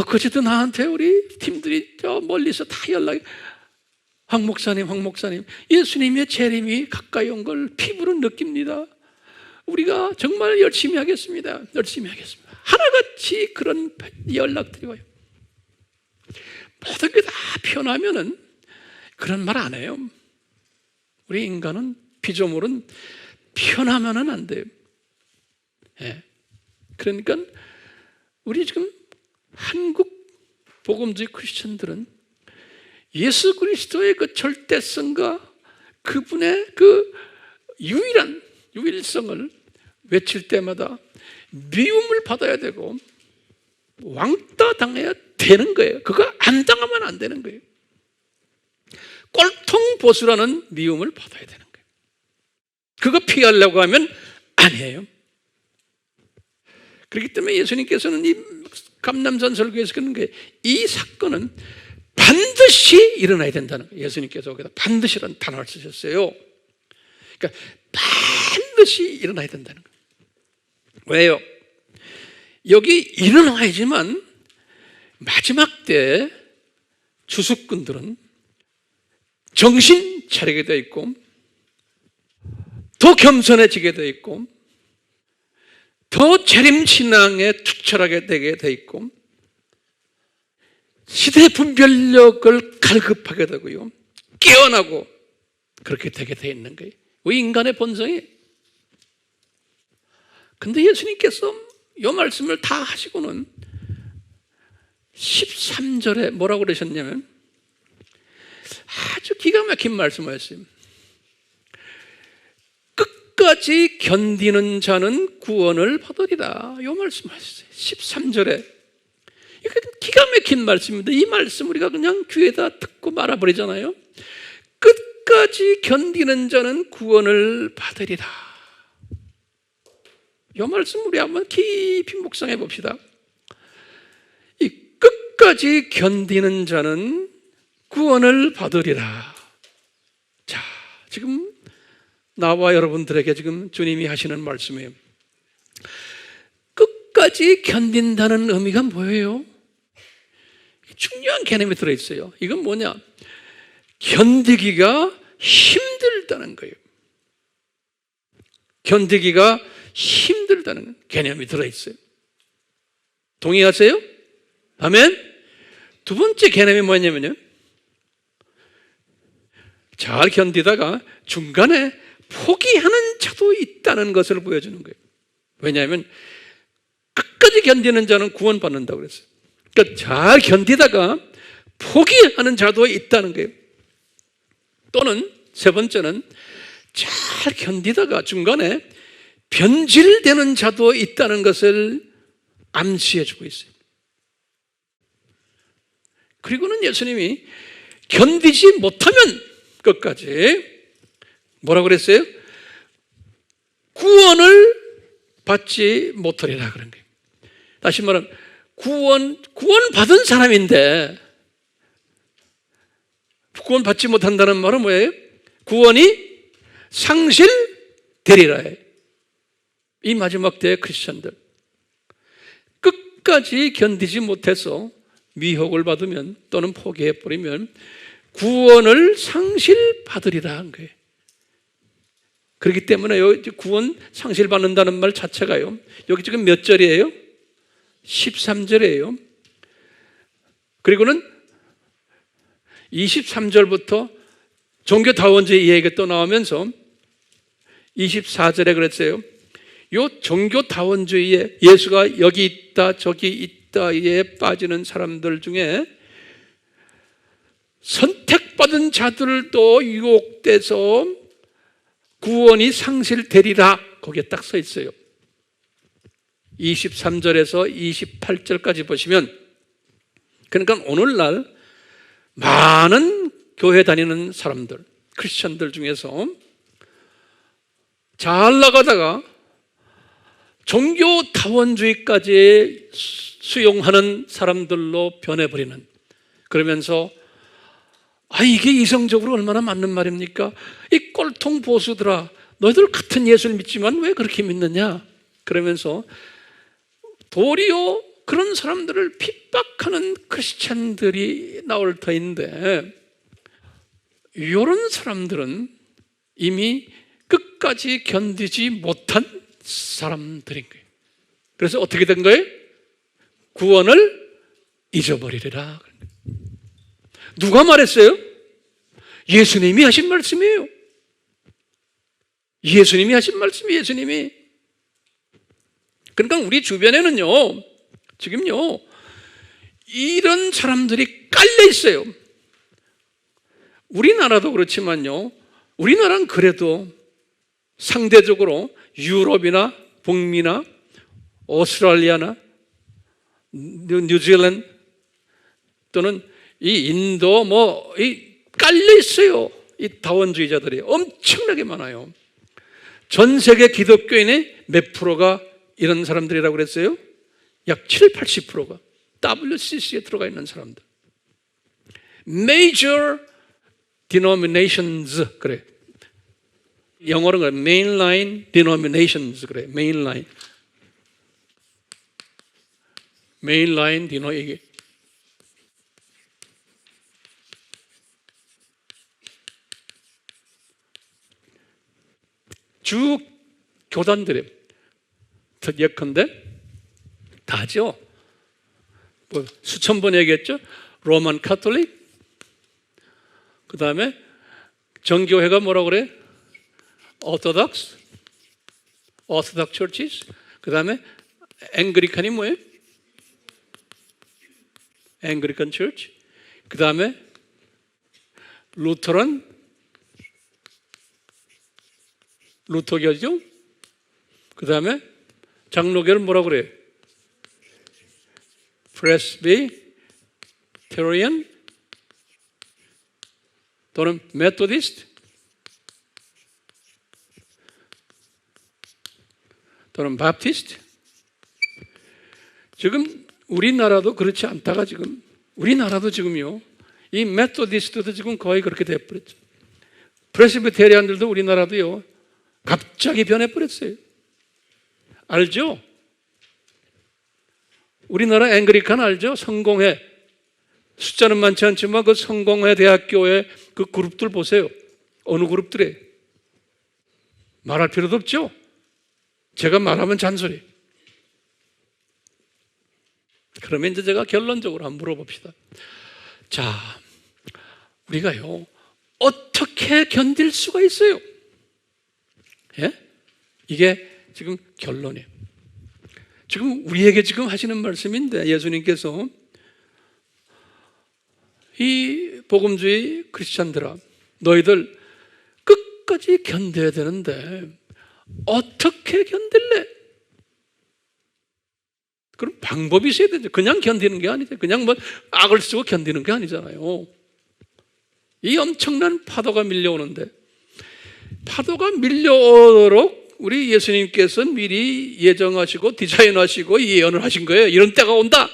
그제도 나한테 우리 팀들이 저 멀리서 다 연락이, 황 목사님, 예수님의 재림이 가까이 온 걸 피부로 느낍니다. 우리가 정말 열심히 하겠습니다. 하나같이 그런 연락들이 와요. 모든 게 다 편하면은 그런 말 안 해요. 우리 인간은, 피조물은 편하면은 안 돼요. 예. 그러니까 우리 지금 한국 복음주의 크리스천들은 예수 그리스도의 그 절대성과 그분의 그 유일성을 외칠 때마다 미움을 받아야 되고 왕따 당해야 되는 거예요. 그거 안 당하면 안 되는 거예요. 꼴통보수라는 미움을 받아야 되는 거예요. 그거 피하려고 하면 아니에요. 그렇기 때문에 예수님께서는 이 감람산 설교에서 그런 게, 이 사건은 반드시 일어나야 된다는 거예요. 예수님께서 거기다 반드시라는 단어를 쓰셨어요. 그러니까 반드시 일어나야 된다는 거예요. 왜요? 여기 일어나야지만 마지막 때 주수꾼들은 정신 차리게 되어 있고, 더 겸손해지게 되어 있고, 더 재림신앙에 투철하게 되게 되어 있고, 시대 분별력을 갈급하게 되고요, 깨어나고 그렇게 되게 되어 있는 거예요. 왜? 인간의 본성이. 근데 예수님께서 이 말씀을 다 하시고는 13절에 뭐라고 그러셨냐면 아주 기가 막힌 말씀을 했어요. 끝까지 견디는 자는 구원을 받으리라. 이 말씀을 하셨어요. 13절에. 이게 기가 막힌 말씀입니다. 이 말씀 우리가 그냥 귀에다 듣고 말아버리잖아요. 끝까지 견디는 자는 구원을 받으리라. 이 말씀 우리 한번 깊이 묵상해 봅시다. 이 끝까지 견디는 자는 구원을 받으리라. 자, 지금 나와 여러분들에게 지금 주님이 하시는 말씀이에요. 끝까지 견딘다는 의미가 뭐예요? 중요한 개념이 들어있어요. 이건 뭐냐? 견디기가 힘들다는 거예요. 견디기가 힘들다는 개념이 들어있어요. 동의하세요? 아멘? 두 번째 개념이 뭐냐면요, 잘 견디다가 중간에 포기하는 자도 있다는 것을 보여주는 거예요. 왜냐하면 끝까지 견디는 자는 구원받는다고 그랬어요. 그러니까 잘 견디다가 포기하는 자도 있다는 거예요. 또는 세 번째는 잘 견디다가 중간에 변질되는 자도 있다는 것을 암시해 주고 있어요. 그리고는 예수님이 견디지 못하면 끝까지 뭐라고 그랬어요? 구원을 받지 못하리라 그런 거예요. 다시 말하면 구원 받은 사람인데 구원 받지 못한다는 말은 뭐예요? 구원이 상실되리라 해요. 이 마지막 때의 크리스천들 끝까지 견디지 못해서 미혹을 받으면 또는 포기해버리면 구원을 상실받으리라 한 거예요. 그렇기 때문에 여기 구원 상실받는다는 말 자체가요, 여기 지금 몇 절이에요? 13절이에요. 그리고는 23절부터 종교다원주의 이야기가 또 나오면서 24절에 그랬어요. 요 종교다원주의에 예수가 여기 있다 저기 있다에 빠지는 사람들 중에 선택받은 자들도 유혹돼서 구원이 상실되리라, 거기에 딱 써 있어요. 23절에서 28절까지 보시면, 그러니까 오늘날 많은 교회 다니는 사람들, 크리스천들 중에서 잘 나가다가 종교다원주의까지 수용하는 사람들로 변해버리는, 그러면서 이게 이성적으로 얼마나 맞는 말입니까? 이 꼴통 보수들아, 너희들 같은 예수를 믿지만 왜 그렇게 믿느냐? 그러면서 도리어 그런 사람들을 핍박하는 크리스찬들이 나올 터인데, 이런 사람들은 이미 끝까지 견디지 못한 사람들인 거예요. 그래서 어떻게 된 거예요? 구원을 잊어버리리라. 누가 말했어요? 예수님이 하신 말씀이에요. 예수님이 하신 말씀이에요. 예수님이. 그러니까 우리 주변에는요, 지금요, 이런 사람들이 깔려 있어요. 우리나라도 그렇지만요, 우리나라는 그래도 상대적으로 유럽이나 북미나 오스트랄리아나 뉴질랜드 또는 이 인도 이 깔려 있어요. 이 다원주의자들이 엄청나게 많아요. 전 세계 기독교인의 몇 프로가 이런 사람들이라고 그랬어요? 약 7, 80%가 WCC에 들어가 있는 사람들. Major denominations, 그래. 영어로는 mainline denominations, 그래. mainline 이게 주 교단들이 예컨대 다죠. 수천 번 얘기했죠. 로만 카톨릭, 그 다음에 정교회가 뭐라고 그래? 오토독스 처치스, 그 다음에 앵그리칸이 뭐예요? 앵그리칸 처치, 그 다음에 루터교죠. 그 다음에 장로교를 뭐라고 그래? 프레스비테리안 또는 메토디스트 또는 바프티스트. 지금 우리나라도 그렇지 않다가 지금 우리나라도 지금요, 이 메토디스트도 지금 거의 그렇게 돼버렸죠. 프레스비테리안들도 우리나라도요 갑자기 변해버렸어요. 알죠? 우리나라 앵그리칸 알죠? 성공회. 숫자는 많지 않지만 그 성공회 대학교의 그 그룹들 보세요. 어느 그룹들에 말할 필요도 없죠? 제가 말하면 잔소리. 그러면 이제 제가 결론적으로 한번 물어봅시다. 자, 우리가요 어떻게 견딜 수가 있어요? 예? 이게 지금 결론이에요. 지금 우리에게 지금 하시는 말씀인데, 예수님께서 이 복음주의 크리스찬들아, 너희들 끝까지 견뎌야 되는데 어떻게 견딜래? 그럼 방법이 있어야 되죠. 그냥 견디는 게 아니죠. 그냥 악을 쓰고 견디는 게 아니잖아요. 이 엄청난 파도가 밀려오는데, 파도가 밀려오도록 우리 예수님께서 미리 예정하시고 디자인하시고 예언을 하신 거예요. 이런 때가 온다.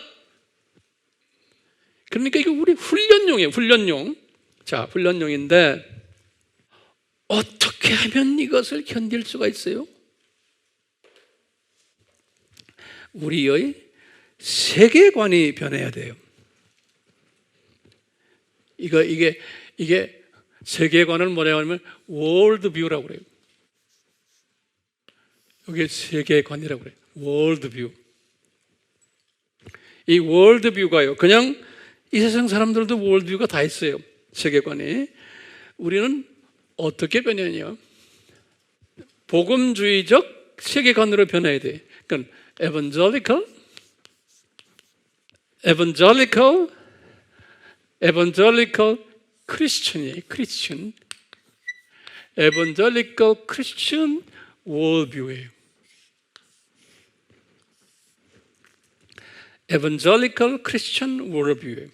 그러니까 이게 우리 훈련용이에요. 훈련용. 자, 훈련용인데 어떻게 하면 이것을 견딜 수가 있어요? 우리의 세계관이 변해야 돼요. 이게 세계관을 뭐라고 하면 월드뷰라고 그래요. 이게 세계관이라고 그래요. 월드뷰. 이 월드뷰가요, 그냥 이 세상 사람들도 월드뷰가 다 있어요. 세계관이. 우리는 어떻게 변했냐? 복음주의적 세계관으로 변해야 돼. 그러니까 evangelical Christian이에요. Christian. evangelical Christian worldview예요. evangelical Christian worldview예요.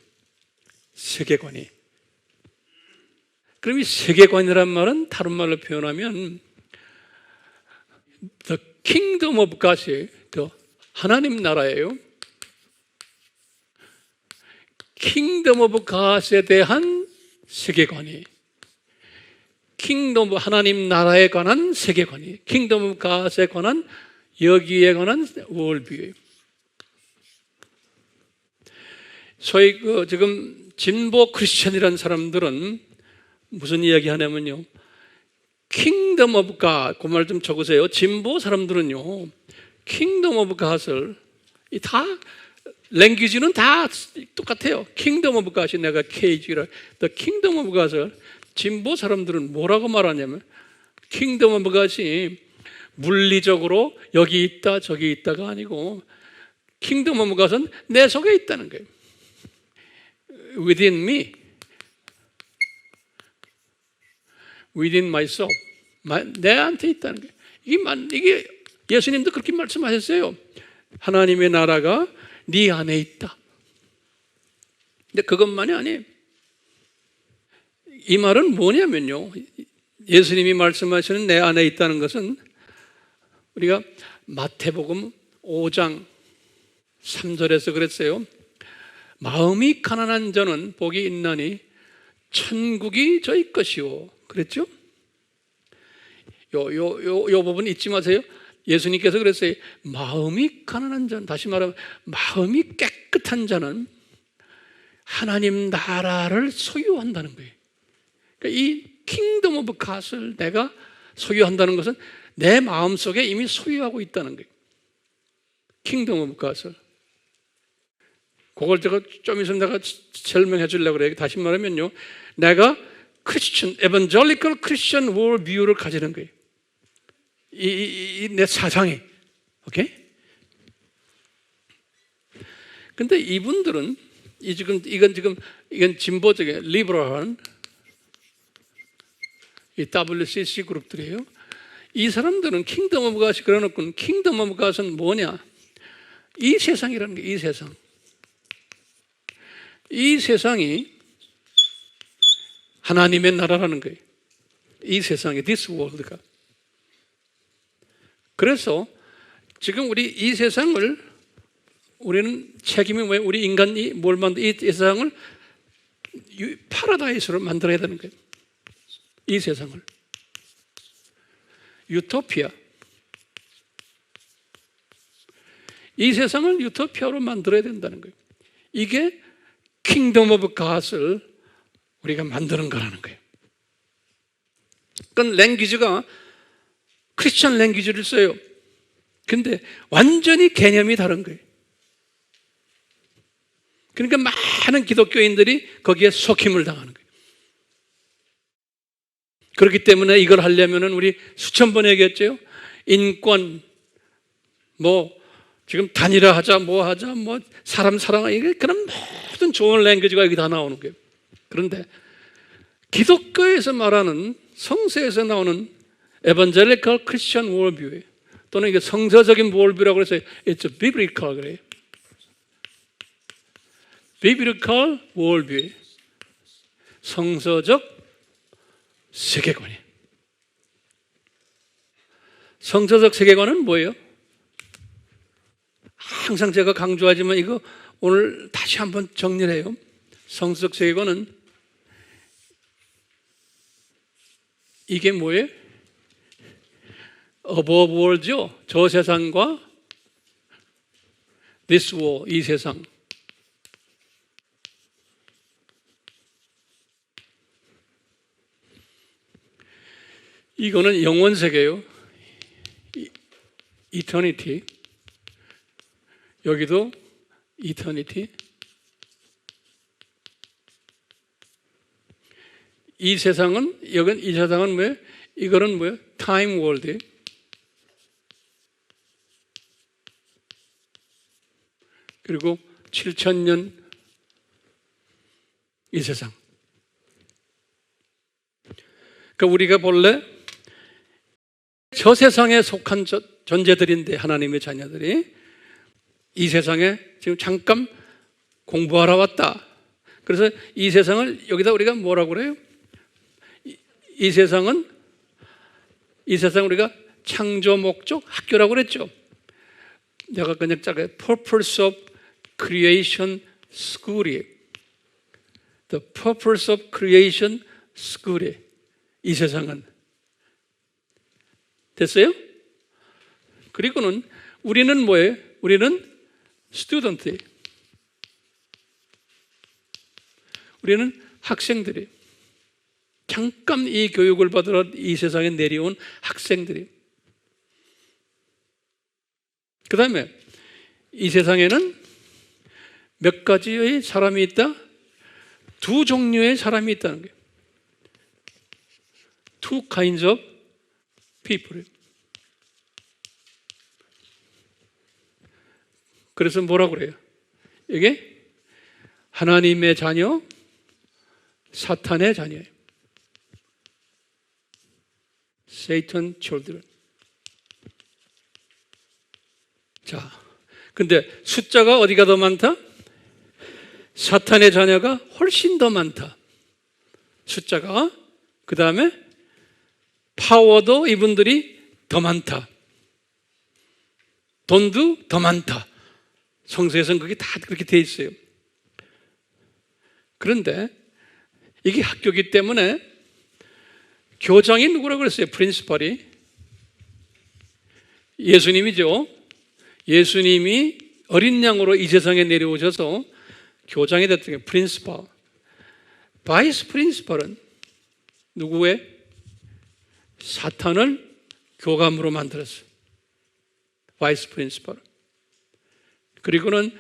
세계관이. 그럼 이 세계관이란 말은 다른 말로 표현하면 the kingdom of God이 하나님 나라예요. kingdom of God에 대한 세계관이, kingdom 하나님 나라에 관한 세계관이, kingdom of God에 관한 여기에 관한 worldview예요. 소위 지금 진보 크리스천이라는 사람들은 무슨 이야기 하냐면요, 킹덤 오브 갓, 그 말 좀 적으세요. 진보 사람들은요, 킹덤 오브 갓을 다 랭귀지는 다 똑같아요. 킹덤 오브 갓이 내가 KG라, the 킹덤 오브 갓을 진보 사람들은 뭐라고 말하냐면, 킹덤 오브 갓이 물리적으로 여기 있다 저기 있다가 아니고, 킹덤 오브 갓은 내 속에 있다는 거예요. within me, within myself, 내한테 있다는 거예요. 이게 예수님도 그렇게 말씀하셨어요. 하나님의 나라가 네 안에 있다. 근데 그것만이 아니에요. 이 말은 뭐냐면요, 예수님이 말씀하시는 내 안에 있다는 것은 우리가 마태복음 5장 3절에서 그랬어요. 마음이 가난한 자는 복이 있나니 천국이 저희 것이요. 그랬죠? 요 부분 잊지 마세요. 예수님께서 그랬어요. 마음이 가난한 자는, 다시 말하면 마음이 깨끗한 자는 하나님 나라를 소유한다는 거예요. 그러니까 이 킹덤 오브 갓을 내가 소유한다는 것은 내 마음속에 이미 소유하고 있다는 거예요. 킹덤 오브 갓을. 그걸 제가 좀 있으면 내가 설명해 주려고 그래요. 다시 말하면요, 내가 크리스천, 에반젤리컬 크리스천 월드뷰를 가지는 거예요. 내 사상이. 오케이? 근데 이분들은 이건 진보적인 리버럴한 이 WCC 그룹들이에요. 이 사람들은 킹덤 오브 갓이 그려놓고, 킹덤 오브 갓은 뭐냐? 이 세상이라는 게, 이 세상. 이 세상이 하나님의 나라라는 거예요. 이 세상이, this world가. 그래서 지금 우리 이 세상을, 우리는 책임이 뭐예요? 우리 인간이 뭘 만들, 이 세상을 파라다이스로 만들어야 되는 거예요. 이 세상을. 유토피아. 이 세상을 유토피아로 만들어야 된다는 거예요. 이게 킹덤 오브 갓을 우리가 만드는 거라는 거예요. 그건 랭귀지가 크리스천 랭귀지를 써요. 근데 완전히 개념이 다른 거예요. 그러니까 많은 기독교인들이 거기에 속힘을 당하는 거예요. 그렇기 때문에 이걸 하려면 우리 수천 번 얘기했죠. 인권, 지금 단일화하자, 하자, 사람 사랑하자, 그런 모든 좋은 랭귀지가 여기 다 나오는 거예요. 그런데 기독교에서 말하는, 성서에서 나오는 에반젤리컬 크리스천 월드뷰, 또는 이게 성서적인 월드뷰라고 해서 it's a biblical 그래요. biblical 월드뷰, 성서적 세계관이에요. 성서적 세계관은 뭐예요? 항상 제가 강조하지만 이거 오늘 다시 한번 정리를 해요. 성서적 세계관은 이게 뭐예요? above world죠. 저 세상과 this world, 이 세상. 이거는 영원 세계예요. eternity. 여기도 eternity. 이 세상은, 이 세상은 뭐예요? 이거는 뭐예요? time world. 그리고 7,000년 이 세상. 그러니까 우리가 본래 저 세상에 속한 존재들인데, 하나님의 자녀들이 이 세상에 지금 잠깐 공부하러 왔다. 그래서 이 세상을 여기다 우리가 뭐라고 그래요? 이 세상은 우리가 창조 목적 학교라고 그랬죠. 내가 그냥 짧게 Purpose of Creation School이에요. The Purpose of Creation School이에요. 이 세상은. 됐어요? 그리고는 우리는 뭐예요? 우리는 스튜던트예요. 우리는 학생들이에요. 잠깐 이 교육을 받으러 이 세상에 내려온 학생들이에요. 그 다음에 이 세상에는 몇 가지의 사람이 있다? 두 종류의 사람이 있다는 거예요. Two kinds of people. 그래서 뭐라고 그래요? 이게 하나님의 자녀, 사탄의 자녀예요. Satan children. 자, 근데 숫자가 어디가 더 많다? 사탄의 자녀가 훨씬 더 많다. 숫자가. 그 다음에 파워도 이분들이 더 많다. 돈도 더 많다. 성서에서는 그게 다 그렇게 돼 있어요. 그런데 이게 학교이기 때문에 교장이 누구라고 그랬어요? 프린시팔이 예수님이죠. 예수님이 어린 양으로 이 세상에 내려오셔서 교장이 됐던 게 프린시팔. 바이스 프린시팔은 누구의? 사탄을 교감으로 만들었어요. 바이스 프린시팔. 그리고는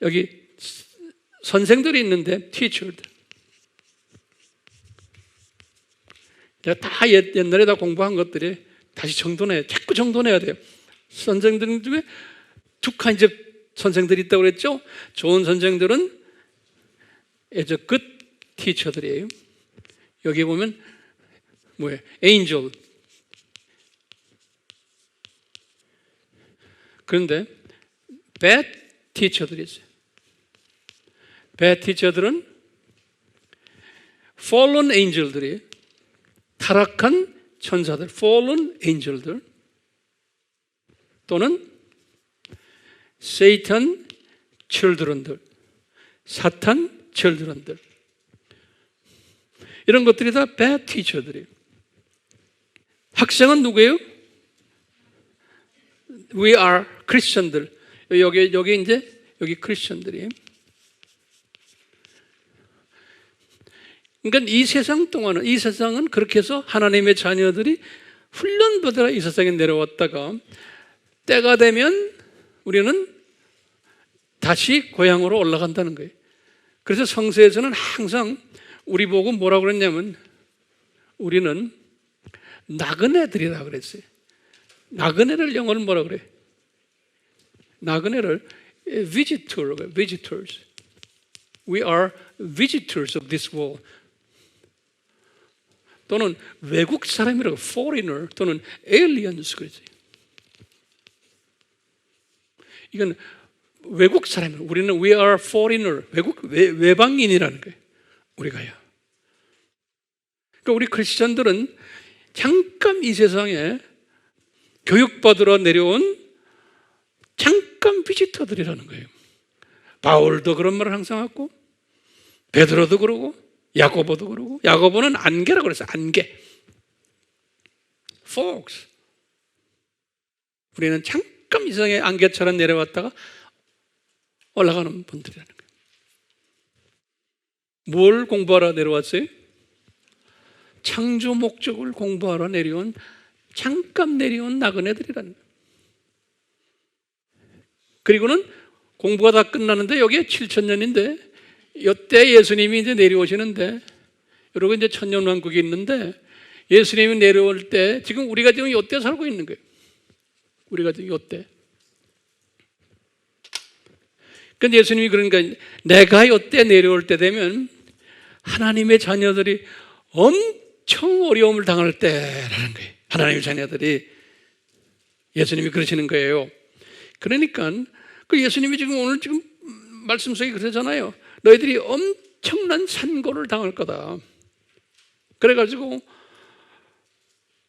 여기 선생들이 있는데 teacher들. 내가 다 옛날에 다 공부한 것들이 다시 정돈해야, 자꾸 정돈해야 돼요. 선생들 중에 두 가지 선생들이 있다고 그랬죠. 좋은 선생들은 as a good teacher들이에요. 여기 보면 뭐예요? angel. 그런데 bad teacher들이 있어요. bad teacher들은 fallen angel들이에요. 타락한 천사들, fallen angel들, 또는 Satan children들, 사탄 children들, 이런 것들이 다 bad teacher들이에요. 학생은 누구예요? We are Christian들. 여기 이제 여기 크리스천들이에요. 그러니까 이 세상 동안은, 이 세상은 그렇게 해서 하나님의 자녀들이 훈련받으러 이 세상에 내려왔다가 때가 되면 우리는 다시 고향으로 올라간다는 거예요. 그래서 성서에서는 항상 우리 보고 뭐라고 그랬냐면 우리는 나그네들이라고 그랬어요. 나그네를 영어로 뭐라고 그래? 나그네를 visitors. We are visitors of this world. 또는 외국 사람이라고 foreigner 또는 aliens 그러지. 이건 외국 사람이에요. 우리는 we are foreigner, 외방인이라는 거예요. 우리가요. 그러니까 우리 크리스천들은 잠깐 이 세상에 교육받으러 내려온 잠깐 비지터들이라는 거예요. 바울도 그런 말을 항상 하고 베드로도 그러고 야고보도 그러고, 야고보는 안개라고 그랬어요. 안개. Fox. 우리는 잠깐 이 세상에 안개처럼 내려왔다가 올라가는 분들이라는 거예요. 뭘 공부하러 내려왔어요? 창조 목적을 공부하러 내려온, 잠깐 내려온 나그네들이라는 거예요. 그리고는 공부가 다 끝나는데 여기에 7,000년인데 이때 예수님이 이제 내려오시는데, 여러분 이제 천년왕국이 있는데 예수님이 내려올 때 지금 우리가 지금 이때 살고 있는 거예요. 우리가 지금 이때. 근데 예수님이 그러니까 내가 이때 내려올 때 되면 하나님의 자녀들이 엄청 어려움을 당할 때라는 거예요. 하나님의 자녀들이. 예수님이 그러시는 거예요. 그러니까 그 예수님이 지금 오늘 지금 말씀 속에 그러잖아요. 너희들이 엄청난 산고를 당할 거다. 그래가지고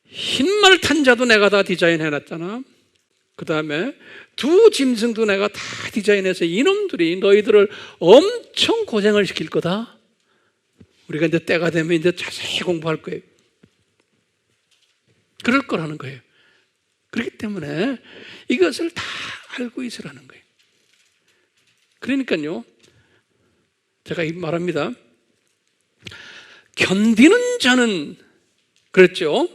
흰말 탄 자도 내가 다 디자인해놨잖아. 그 다음에 두 짐승도 내가 다 디자인해서 이놈들이 너희들을 엄청 고생을 시킬 거다. 우리가 이제 때가 되면 이제 자세히 공부할 거예요. 그럴 거라는 거예요. 그렇기 때문에 이것을 다 알고 있으라는 거예요. 그러니까요, 제가 말합니다. 견디는 자는, 그랬죠?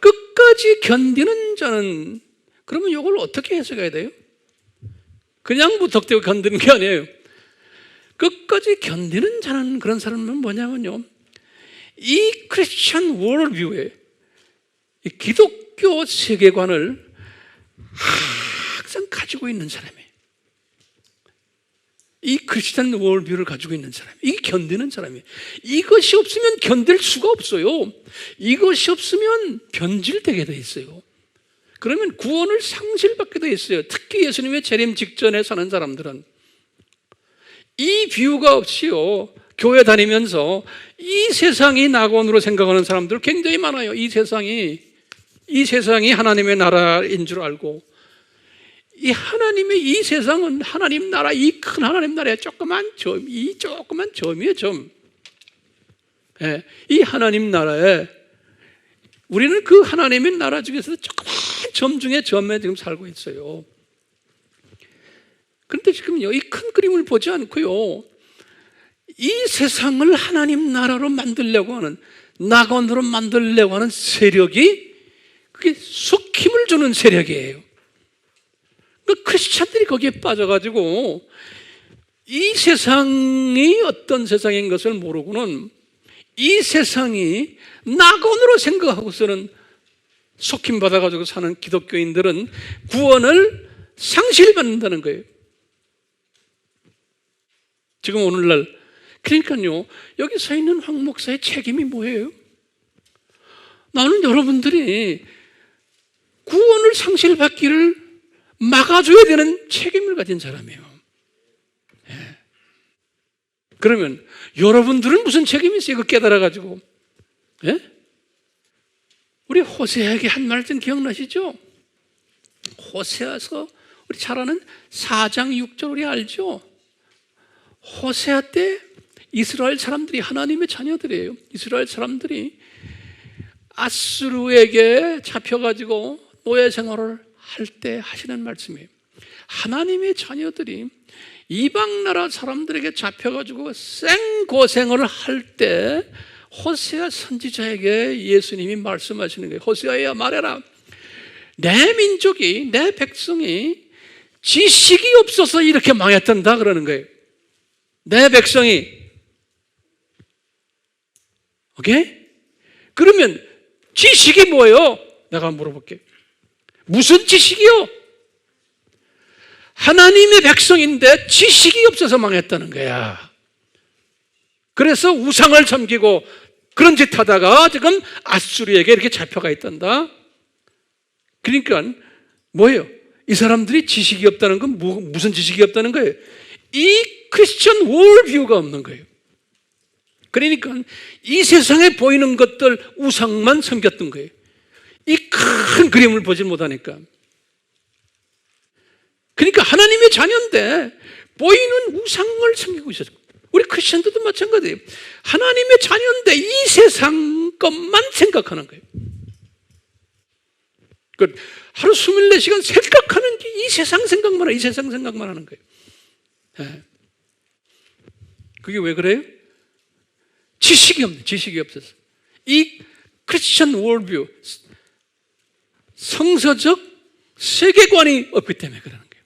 끝까지 견디는 자는, 그러면 이걸 어떻게 해석해야 돼요? 그냥 무턱대고 견디는 게 아니에요. 끝까지 견디는 자는 그런 사람은 뭐냐면요, 이 크리스천 월드뷰에 이 기독교 세계관을 항상 가지고 있는 사람이에요. 이 크리스천 월드뷰를 가지고 있는 사람, 이 견디는 사람이에요. 이것이 없으면 견딜 수가 없어요. 이것이 없으면 변질되게 돼 있어요. 그러면 구원을 상실받게 돼 있어요. 특히 예수님의 재림 직전에 사는 사람들은 이 뷰가 없이요, 교회 다니면서 이 세상이 낙원으로 생각하는 사람들 굉장히 많아요. 이 세상이 하나님의 나라인 줄 알고, 이 하나님의 이 세상은 하나님 나라, 이 큰 하나님 나라의 조그만 점, 이 조그만 점이에요, 점. 예, 이 하나님 나라에 우리는 그 하나님의 나라 중에서 조그만 점 중에 점에 지금 살고 있어요. 그런데 지금요, 이 큰 그림을 보지 않고요, 이 세상을 하나님 나라로 만들려고 하는, 낙원으로 만들려고 하는 세력이, 그게 속힘을 주는 세력이에요. 그 크리스찬들이 거기에 빠져가지고 이 세상이 어떤 세상인 것을 모르고는 이 세상이 낙원으로 생각하고서는 속힘 받아가지고 사는 기독교인들은 구원을 상실받는다는 거예요. 지금 오늘날. 그러니까요, 여기 서 있는 황 목사의 책임이 뭐예요? 나는 여러분들이 구원을 상실받기를 막아줘야 되는 책임을 가진 사람이에요. 예. 그러면 여러분들은 무슨 책임이 있어요? 이거 깨달아가지고. 예? 우리 호세아에게 한 말씀 기억나시죠? 호세아서 우리 잘 아는 4장 6절 우리 알죠? 호세아 때 이스라엘 사람들이 하나님의 자녀들이에요. 이스라엘 사람들이 아수르에게 잡혀가지고 노예 생활을 할 때 하시는 말씀이에요. 하나님의 자녀들이 이방 나라 사람들에게 잡혀가지고 생고생을 할 때 호세아 선지자에게 예수님이 말씀하시는 거예요. 호세아야, 말해라. 내 민족이, 내 백성이 지식이 없어서 이렇게 망했단다 그러는 거예요. 내 백성이. 오케이? 그러면 지식이 뭐예요? 내가 물어볼게. 무슨 지식이요? 하나님의 백성인데 지식이 없어서 망했다는 거야. 그래서 우상을 섬기고 그런 짓 하다가 지금 아수르에게 이렇게 잡혀가 있단다. 그러니까 뭐예요? 이 사람들이 지식이 없다는 건 무슨 지식이 없다는 거예요? 이 크리스천 월뷰가 없는 거예요. 그러니까 이 세상에 보이는 것들 우상만 섬겼던 거예요. 이 큰 그림을 보지 못하니까. 그러니까 하나님의 자녀인데 보이는 우상을 섬기고 있었어요. 우리 크리스천들도 마찬가지예요. 하나님의 자녀인데 이 세상 것만 생각하는 거예요. 하루 24시간 생각하는 게 이 세상 생각만 이 세상 생각만 하는 거예요. 네. 그게 왜 그래요? 지식이 없어서. 이 크리스천 월드뷰, 성서적 세계관이 없기 때문에 그러는 거예요.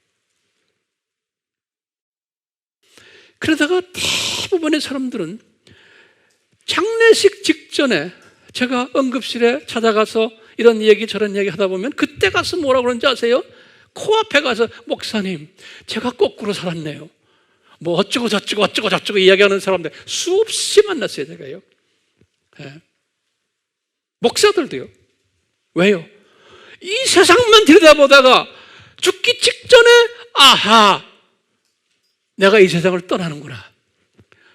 그러다가 대부분의 사람들은 장례식 직전에 제가 응급실에 찾아가서 이런 얘기 저런 얘기 하다 보면 그때 가서 뭐라고 그러는지 아세요? 코앞에 가서 목사님, 제가 거꾸로 살았네요. 뭐 어쩌고 저쩌고 이야기하는 사람들 수없이 만났어요, 제가요. 예. 목사들도요. 왜요? 이 세상만 들여다보다가 죽기 직전에 아하, 내가 이 세상을 떠나는구나,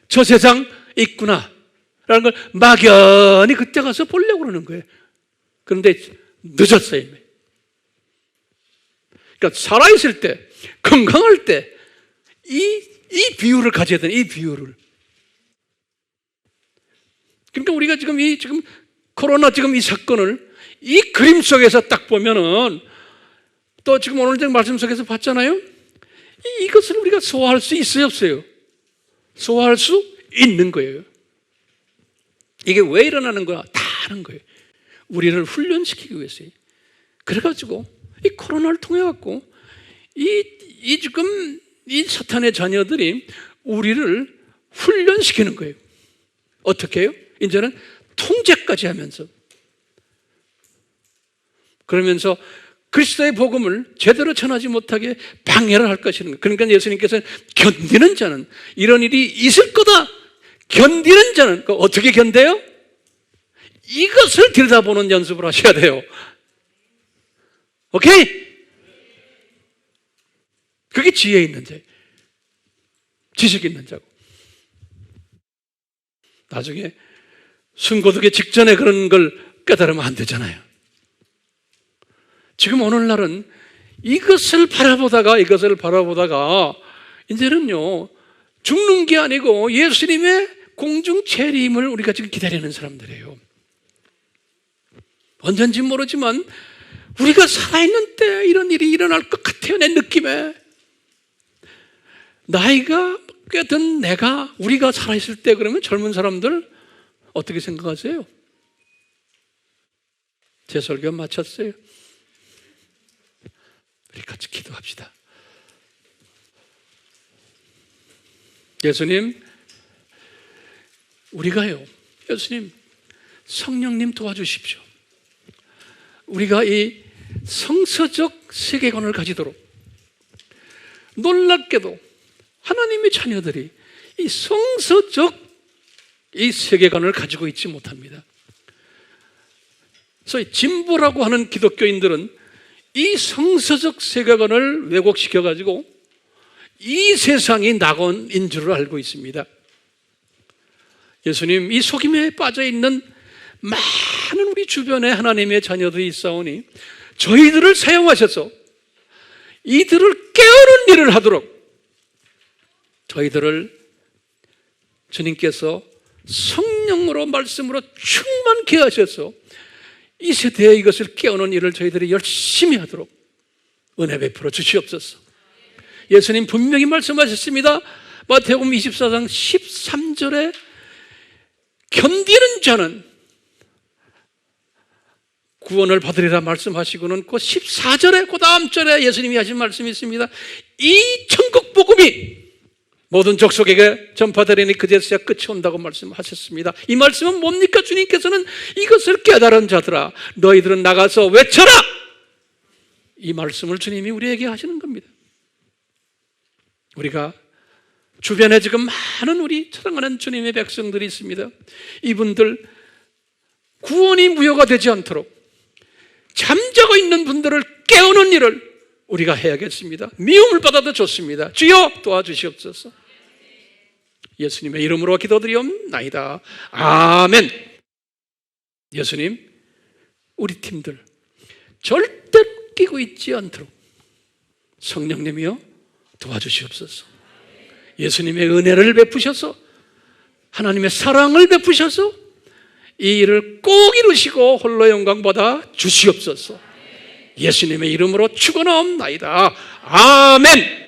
저 세상 있구나 라는 걸 막연히 그때 가서 보려고 그러는 거예요. 그런데 늦었어요, 이미. 그러니까 살아있을 때, 건강할 때 이 비유를 가져야 되는, 이 비유를. 그러니까 우리가 지금 코로나 이 사건을 이 그림 속에서 딱 보면은, 또 지금 오늘 말씀 속에서 봤잖아요. 이것을 우리가 소화할 수 있어요, 없어요? 소화할 수 있는 거예요. 이게 왜 일어나는 거야? 다 하는 거예요. 우리를 훈련시키기 위해서요. 그래가지고 이 코로나를 통해 갖고 이 사탄의 자녀들이 우리를 훈련시키는 거예요. 어떻게 해요? 이제는 통제까지 하면서, 그러면서 그리스도의 복음을 제대로 전하지 못하게 방해를 할 것이는 거예요. 그러니까 예수님께서는 견디는 자는, 이런 일이 있을 거다, 견디는 자는 어떻게 견뎌요? 이것을 들여다보는 연습을 하셔야 돼요. 오케이? 그게 지혜 있는 자예요. 지식 있는 자고. 나중에 순고독의 직전에 그런 걸 깨달으면 안 되잖아요. 지금 오늘날은 이것을 바라보다가 이제는요, 죽는 게 아니고 예수님의 공중 재림을 우리가 지금 기다리는 사람들이에요. 언젠지 모르지만 우리가 살아있는 때 이런 일이 일어날 것 같아요, 내 느낌에. 나이가 꽤 든 우리가 살아있을 때, 그러면 젊은 사람들 어떻게 생각하세요? 제 설교 마쳤어요. 우리 같이 기도합시다. 예수님, 우리가요, 예수님, 성령님 도와주십시오. 우리가 이 성서적 세계관을 가지도록, 놀랍게도 하나님의 자녀들이 이 성서적 이 세계관을 가지고 있지 못합니다. 소위 진보라고 하는 기독교인들은 이 성서적 세계관을 왜곡시켜가지고 이 세상이 낙원인 줄 알고 있습니다. 예수님, 이 속임에 빠져있는 많은 우리 주변에 하나님의 자녀들이 있사오니 저희들을 사용하셔서 이들을 깨우는 일을 하도록 저희들을 주님께서 성령으로 말씀으로 충만케 하셔서 이 세대에 이것을 깨우는 일을 저희들이 열심히 하도록 은혜 베풀어 주시옵소서. 예수님 분명히 말씀하셨습니다. 마태복음 24장 13절에 견디는 자는 구원을 받으리라 말씀하시고는 그 14절에 그 다음 절에 예수님이 하신 말씀이 있습니다. 이 천국 복음이 모든 족속에게 전파되리니 그제서야 끝이 온다고 말씀하셨습니다. 이 말씀은 뭡니까? 주님께서는 이것을 깨달은 자들아, 너희들은 나가서 외쳐라! 이 말씀을 주님이 우리에게 하시는 겁니다. 우리가 주변에 지금 많은 우리 사랑하는 주님의 백성들이 있습니다. 이분들 구원이 무효가 되지 않도록 잠자고 있는 분들을 깨우는 일을 우리가 해야겠습니다. 미움을 받아도 좋습니다. 주여 도와주시옵소서. 예수님의 이름으로 기도드리옵나이다. 아멘. 예수님, 우리 팀들 절대로 끼고 있지 않도록 성령님이여 도와주시옵소서. 예수님의 은혜를 베푸셔서, 하나님의 사랑을 베푸셔서 이 일을 꼭 이루시고 홀로 영광 받아 주시옵소서. 예수님의 이름으로 축원하옵나이다. 아멘.